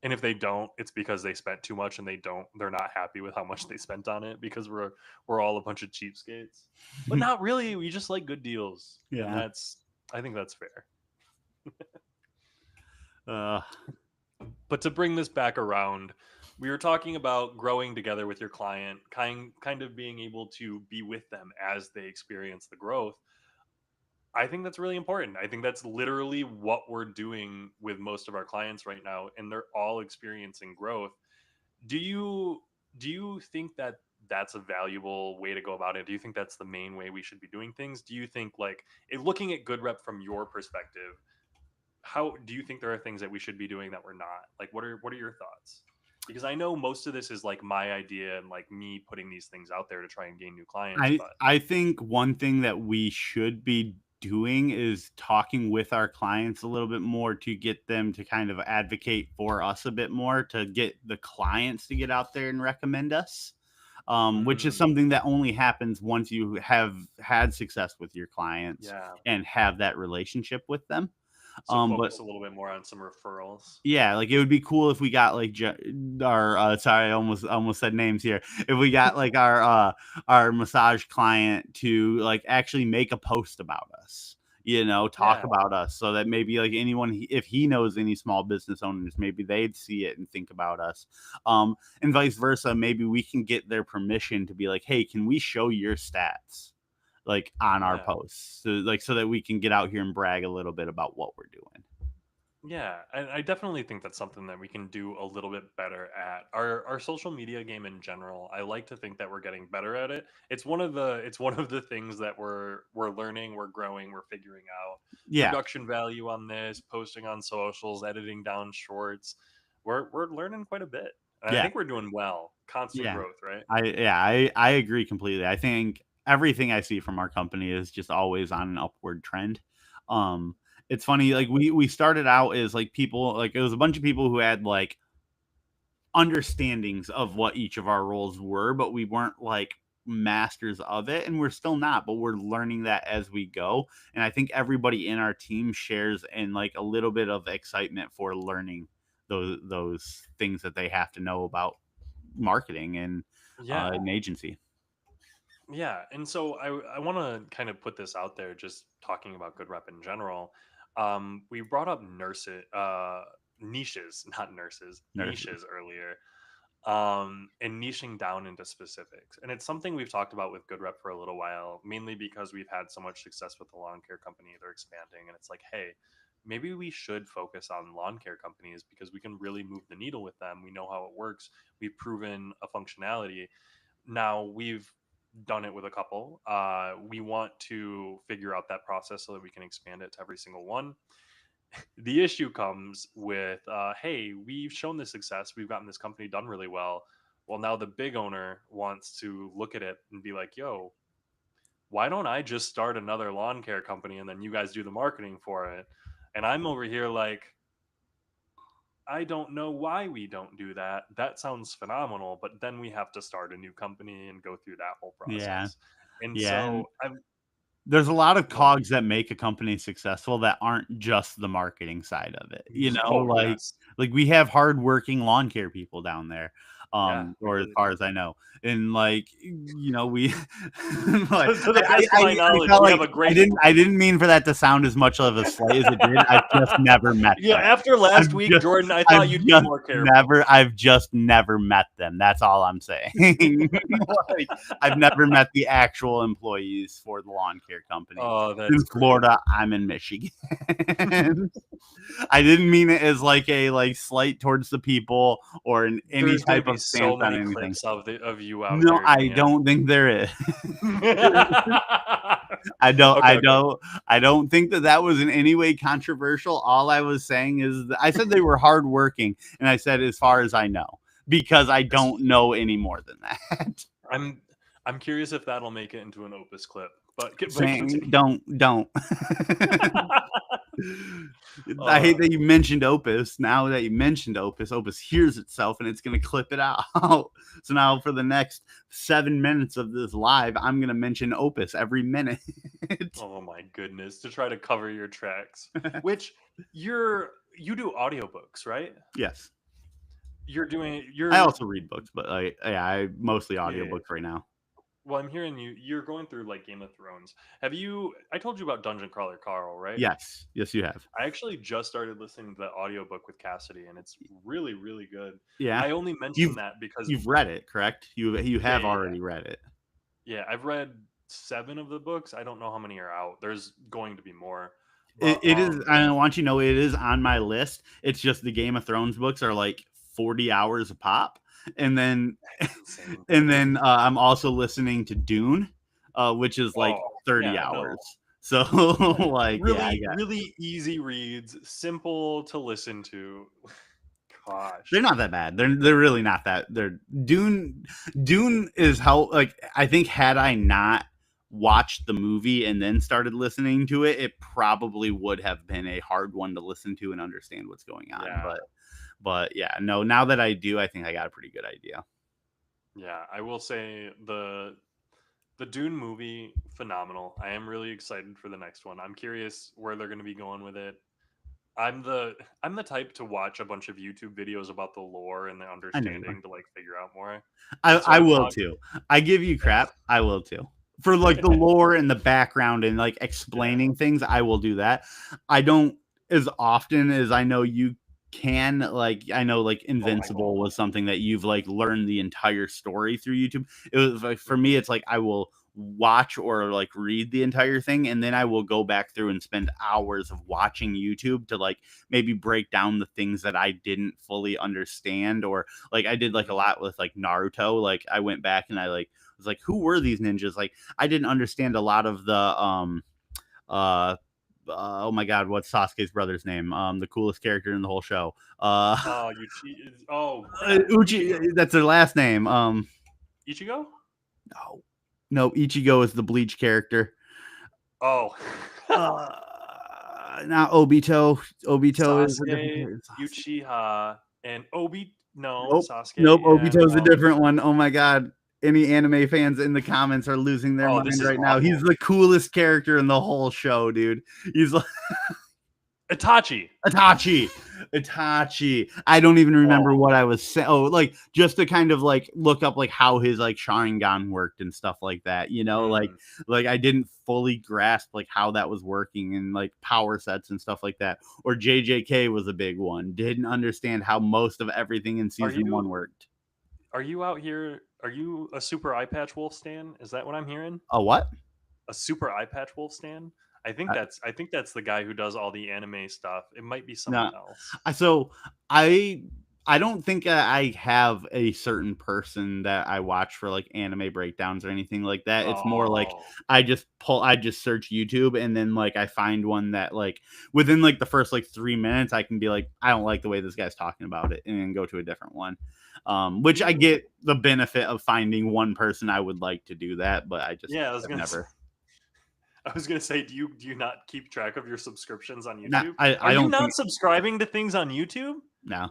Speaker 1: And if they don't, it's because they spent too much and they're not happy with how much they spent on it because we're all a bunch of cheapskates. But not really. We just like good deals. And
Speaker 2: Yeah.
Speaker 1: I think that's fair.
Speaker 2: Uh,
Speaker 1: But to bring this back around, we were talking about growing together with your client, kind of being able to be with them as they experience the growth. I think that's really important. I think that's literally what we're doing with most of our clients right now, and they're all experiencing growth. Do you do you think that that's a valuable way to go about it? Do you think that's the main way we should be doing things? Do you think like looking at good rep from your perspective, how do you think there are things that we should be doing that we're not? Like what are your thoughts? Because I know most of this is like my idea and like me putting these things out there to try and gain new clients,
Speaker 2: I
Speaker 1: but
Speaker 2: I think one thing that we should be doing is talking with our clients a little bit more to get them to kind of advocate for us a bit more, to get the clients to get out there and recommend us. Which is
Speaker 1: mm,
Speaker 2: something that only happens once you have had success with your clients
Speaker 1: yeah.
Speaker 2: and have that relationship with them.
Speaker 1: So
Speaker 2: But
Speaker 1: focus a little bit more on some referrals.
Speaker 2: yeah, like, it would be cool if we got, like, our, sorry, I almost said names here. If we got, like, our massage client to, like, actually make a post about us, talk
Speaker 1: Yeah,
Speaker 2: about us so that maybe, like, anyone if he knows any small business owners, maybe they'd see it and think about us. And vice versa, maybe we can get their permission to be like, "Hey, can we show your stats, like, on our
Speaker 1: yeah.
Speaker 2: posts?" So that we can get out here and brag a little bit about what we're doing.
Speaker 1: Yeah, and I definitely think that's something that we can do a little bit better at. Our social media game in general, I like to think that we're getting better at it. It's one of the things that we're learning, we're growing, we're figuring out.
Speaker 2: Yeah.
Speaker 1: Production value on this, posting on socials, editing down shorts. We're learning quite a bit. And I
Speaker 2: Yeah.
Speaker 1: think we're doing well. Constant
Speaker 2: Yeah.
Speaker 1: growth, right?
Speaker 2: I agree completely. I think everything I see from our company is just always on an upward trend. Um, it's funny, like, we started out as, like, people, like, it was a bunch of people who had, like, understandings of what each of our roles were, but we weren't, like, masters of it, and we're still not, but we're learning that as we go. And I think everybody in our team shares in, like, a little bit of excitement for learning those things that they have to know about marketing and
Speaker 1: Yeah.
Speaker 2: an agency.
Speaker 1: Yeah, and so I want to kind of put this out there, just talking about good rep in general. We brought up niches, not nurses,
Speaker 2: Nurses.
Speaker 1: niches earlier, and niching down into specifics. And it's something we've talked about with good rep for a little while, mainly because we've had so much success with the lawn care company. They're expanding, and it's like, hey, maybe we should focus on lawn care companies because we can really move the needle with them. We know how it works. We've proven a functionality. Now we've done it with a couple. We want to figure out that process so that we can expand it to every single one. The issue comes with, hey, we've shown this success. We've gotten this company done really well. Well, now the big owner wants to look at it and be like, yo, why don't I just start another lawn care company and then you guys do the marketing for it? And I'm over here like, I don't know why we don't do that. That sounds phenomenal, but then we have to start a new company and go through that whole
Speaker 2: Yeah.
Speaker 1: process. And
Speaker 2: Yeah, and
Speaker 1: so I'm
Speaker 2: there's a lot of
Speaker 1: go ahead.
Speaker 2: cogs that make a company successful that aren't just the marketing side of it,
Speaker 1: Oh
Speaker 2: like
Speaker 1: yes.
Speaker 2: like, we have hardworking lawn care people down there.
Speaker 1: Yeah, I
Speaker 2: or as
Speaker 1: really
Speaker 2: far
Speaker 1: do.
Speaker 2: as I know. And like, we like
Speaker 1: To the best of my
Speaker 2: I
Speaker 1: knowledge,
Speaker 2: felt
Speaker 1: we
Speaker 2: like
Speaker 1: have a great
Speaker 2: I didn't mean for that to sound as much of a slight as it did. I've just never met
Speaker 1: Yeah,
Speaker 2: them.
Speaker 1: after
Speaker 2: I've
Speaker 1: last week,
Speaker 2: just
Speaker 1: Jordan, I thought you'd be more careful.
Speaker 2: I've just never met them. That's all I'm saying. Like, I've never met the actual employees for the lawn care company.
Speaker 1: Oh, that's
Speaker 2: In
Speaker 1: great.
Speaker 2: Florida, I'm in Michigan. I didn't mean it as like a slight towards the people or in any
Speaker 1: There's gonna
Speaker 2: type
Speaker 1: be
Speaker 2: of
Speaker 1: so
Speaker 2: stance on
Speaker 1: many
Speaker 2: anything.
Speaker 1: clips of you out
Speaker 2: No,
Speaker 1: there
Speaker 2: I
Speaker 1: doing it.
Speaker 2: don't think there is.
Speaker 1: Okay, okay.
Speaker 2: I don't think that that was in any way controversial. All I was saying is that I said they were hardworking, and I said as far as I know, because I
Speaker 1: This
Speaker 2: don't know any more than that.
Speaker 1: I'm I'm curious if that'll make it into an Opus clip, but
Speaker 2: Saying
Speaker 1: continue.
Speaker 2: don't. I hate
Speaker 1: Uh,
Speaker 2: that you mentioned Opus. Now that you mentioned Opus, Opus hears itself and it's going to clip it out. So now for the next 7 minutes of this live, I'm going to mention Opus every minute.
Speaker 1: oh my goodness, to try to cover your tracks, which you do audiobooks, right?
Speaker 2: Yes.
Speaker 1: You're doing
Speaker 2: I
Speaker 1: you're
Speaker 2: also read books, but yeah, I mostly
Speaker 1: yeah.
Speaker 2: audiobooks right now.
Speaker 1: Well, I'm hearing you're going through like Game of Thrones. Have you I told you about Dungeon Crawler Carl, right?
Speaker 2: Yes. Yes, you have.
Speaker 1: I actually just started listening to that audiobook with Cassidy, and it's really, really good.
Speaker 2: Yeah.
Speaker 1: I only mention
Speaker 2: You've
Speaker 1: that because
Speaker 2: you've read it, correct? You
Speaker 1: yeah,
Speaker 2: have
Speaker 1: yeah, yeah.
Speaker 2: already read it.
Speaker 1: Yeah, I've read 7 of the books. I don't know how many are out. There's going to be more.
Speaker 2: It,
Speaker 1: But
Speaker 2: it is. I want you to know it is on my list. It's just the Game of Thrones books are like 40 hours a pop, and then
Speaker 1: that's insane,
Speaker 2: and
Speaker 1: dude.
Speaker 2: then I'm also listening to Dune, which is like
Speaker 1: Oh,
Speaker 2: 30
Speaker 1: yeah, no.
Speaker 2: hours. So like, yeah, I
Speaker 1: Really,
Speaker 2: got.
Speaker 1: really easy reads, simple to listen to.
Speaker 2: They're
Speaker 1: Gosh.
Speaker 2: not that bad. They're really not that. They're Dune is how, like, I think had I not watched the movie and then started listening to it, it probably would have been a hard one to listen to and understand what's going on.
Speaker 1: Yeah.
Speaker 2: But yeah, no. Now that I do, I think I got a pretty good idea.
Speaker 1: Yeah, I will say the Dune movie phenomenal. I am really excited for the next one. I'm curious where they're going to be going with it. I'm the type to watch a bunch of YouTube videos about the lore and the
Speaker 2: I know you are.
Speaker 1: understanding to like figure out more. So
Speaker 2: I
Speaker 1: I've
Speaker 2: will
Speaker 1: watched
Speaker 2: too. I give you crap. I will too. For like the lore and the background and like
Speaker 1: yeah.
Speaker 2: explaining things, I will do that. I don't as often as I know you can. Like, I know like
Speaker 1: Oh, I
Speaker 2: Invincible
Speaker 1: don't.
Speaker 2: was something that you've like learned the entire story through YouTube. It was like, for me,
Speaker 1: Mhm.
Speaker 2: it's like I will watch or like read the entire thing, and then I will go back through and spend hours of watching YouTube to like maybe break down the things that I didn't fully understand. Or like I did like a
Speaker 1: Mhm.
Speaker 2: lot with like Naruto. Like I went back and I like was like, who were these ninjas? Like I didn't understand a lot of the uh oh my god, what's Sasuke's brother's name? The coolest character in the whole show.
Speaker 1: Oh, you cheat. Oh crap,
Speaker 2: Uchi,
Speaker 1: Ichigo.
Speaker 2: that's their last name.
Speaker 1: Ichigo?
Speaker 2: No, no, Ichigo is the Bleach character.
Speaker 1: Oh.
Speaker 2: Not Obito. Obito is a different
Speaker 1: Sasuke,
Speaker 2: character.
Speaker 1: Uchiha, and Obi. No,
Speaker 2: Nope. Nope.
Speaker 1: Sasuke and
Speaker 2: Obito's a different one. Oh my god. Any anime fans in the comments are losing their
Speaker 1: oh, this
Speaker 2: mind
Speaker 1: is
Speaker 2: right now. He's
Speaker 1: awful.
Speaker 2: the coolest character in the whole show, dude. He's like
Speaker 1: Itachi.
Speaker 2: Itachi. Itachi. I don't even remember
Speaker 1: Oh,
Speaker 2: what I was saying. Oh, like just to kind of like look up like how his like Sharingan worked and stuff like that.
Speaker 1: mm.
Speaker 2: Like I didn't fully grasp like how that was working and like power sets and stuff like that. Or JJK was a big one. Didn't understand how most of everything in
Speaker 1: Are
Speaker 2: season one
Speaker 1: you
Speaker 2: worked.
Speaker 1: are you out here? Are you a super eye patch wolf stan? Is that what I'm hearing?
Speaker 2: A what?
Speaker 1: A super eye patch wolf stan? I think that's the guy who does all the anime stuff. It might be
Speaker 2: No.
Speaker 1: someone else.
Speaker 2: So I I don't think I have a certain person that I watch for like anime breakdowns or anything like that. It's more like
Speaker 1: Oh,
Speaker 2: I just search YouTube and then like I find one that like within like the first like 3 minutes I can be like, I don't like the way this guy's talking about it, and then go to a different one. Which I
Speaker 1: you
Speaker 2: get the benefit of finding one person I would like to do that, but I just
Speaker 1: yeah,
Speaker 2: have never.
Speaker 1: I was gonna say, do you not keep track of your subscriptions on
Speaker 2: Not
Speaker 1: YouTube? Are
Speaker 2: I
Speaker 1: you
Speaker 2: don't
Speaker 1: not
Speaker 2: think
Speaker 1: subscribing to things on YouTube?
Speaker 2: no.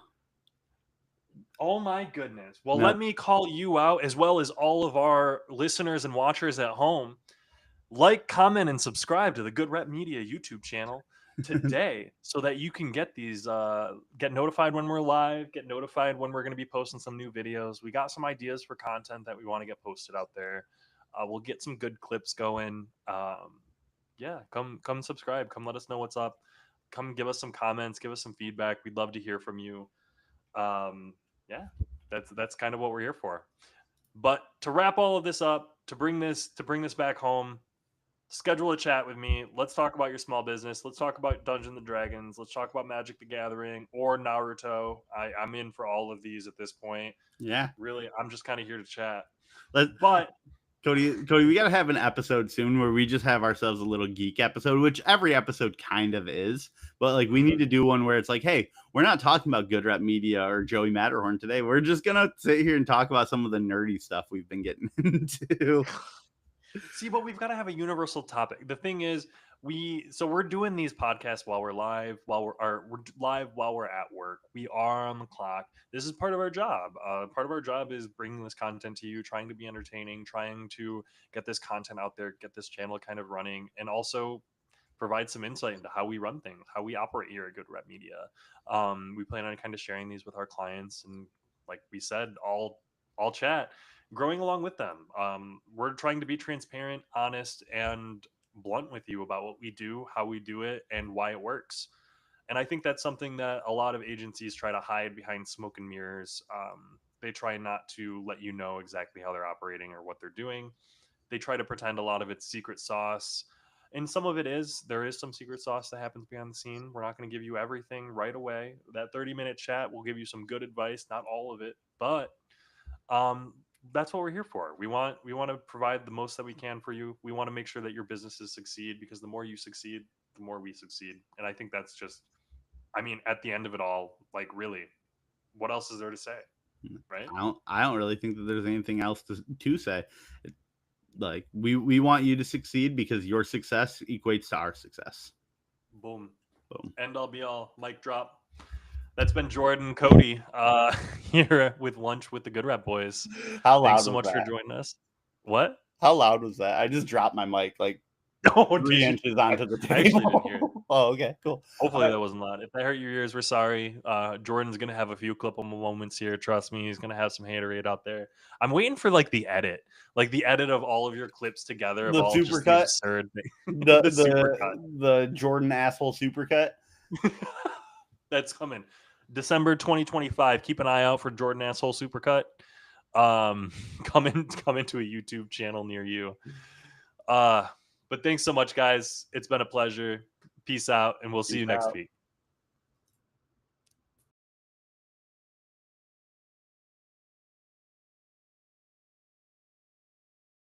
Speaker 1: Oh my goodness. Well, let
Speaker 2: No.
Speaker 1: me call you out as well as all of our listeners and watchers at home. Like, comment, and subscribe to the Good Rep Media YouTube channel. today so that you can get these get notified when we're live, get notified when we're going to be posting some new videos. We got some ideas for content that we want to get posted out there. We'll get some good clips going. Yeah, come subscribe, come let us know what's up, come give us some comments, give us some feedback. We'd love to hear from you. Yeah, that's kind of what we're here for. But to wrap all of this up, to bring this back home, schedule a chat with me. Let's talk about your small business. Let's talk about Dungeons and Dragons. Let's talk about Magic the Gathering or Naruto. I'm in for all of these at this point.
Speaker 2: Yeah.
Speaker 1: Really, I'm just kind of here to chat.
Speaker 2: Let
Speaker 1: But
Speaker 2: Cody, we gotta have an episode soon where we just have ourselves a little geek episode, which every episode kind of is. But like, we need to do one where it's like, hey, we're not talking about Good Rep Media or Joey Matterhorn today. We're just gonna sit here and talk about some of the nerdy stuff we've been getting into.
Speaker 1: see, but we've got to have a universal topic. The thing is, we're doing these podcasts while we're live, we're live while we're at work. We are on the clock. This is part of our job. Part of our job is bringing this content to you, trying to be entertaining, trying to get this content out there, get this channel kind of running, and also provide some insight into how we run things, how we operate here at Good Rep Media. We plan on kind of sharing these with our clients, and like we said, all chat, growing along with them. We're trying to be transparent, honest, and blunt with you about what we do, how we do it, and why it works. And I think that's something that a lot of agencies try to hide behind smoke and mirrors. They try not to let you know exactly how they're operating or what they're doing. They try to pretend a lot of it's secret sauce. And some of it is, there is some secret sauce that happens behind the scene. We're not going to give you everything right away. That 30-minute chat will give you some good advice, not all of it, but um, that's what we're here for. We want to provide the most that we can for you. We want to make sure that your businesses succeed, because the more you succeed, the more we succeed. And I think that's just, I mean, at the end of it all, like, really, what else is there to say, right?
Speaker 2: I don't really think that there's anything else to say. Like, we want you to succeed because your success equates to our success.
Speaker 1: Boom.
Speaker 2: Boom.
Speaker 1: End all be all. Mic drop. That's been Jordan Cody here with Lunch with the Good Rep Boys.
Speaker 2: How
Speaker 1: Thanks
Speaker 2: loud
Speaker 1: so
Speaker 2: was
Speaker 1: much for
Speaker 2: that?
Speaker 1: joining us. What?
Speaker 2: How loud was that? I just dropped my mic like
Speaker 1: Oh, did
Speaker 2: 3
Speaker 1: you?
Speaker 2: inches onto the
Speaker 1: I actually didn't hear it.
Speaker 2: table. Oh, okay, cool. All
Speaker 1: Hopefully
Speaker 2: right.
Speaker 1: that wasn't loud. If that hurt your ears, we're sorry. Jordan's gonna have a few clipable moments here. Trust me, he's gonna have some haterade out there. I'm waiting for like the edit of all of your clips together of
Speaker 2: The
Speaker 1: all just the
Speaker 2: supercut,
Speaker 1: absurd thing,
Speaker 2: the
Speaker 1: the super
Speaker 2: the Jordan asshole supercut.
Speaker 1: cut that's coming. December 2025. Keep an eye out for Jordan asshole supercut. Coming to a YouTube channel near you. But thanks so much, guys. It's been a pleasure. Peace out, and we'll see
Speaker 2: Peace
Speaker 1: you next
Speaker 2: out.
Speaker 1: week.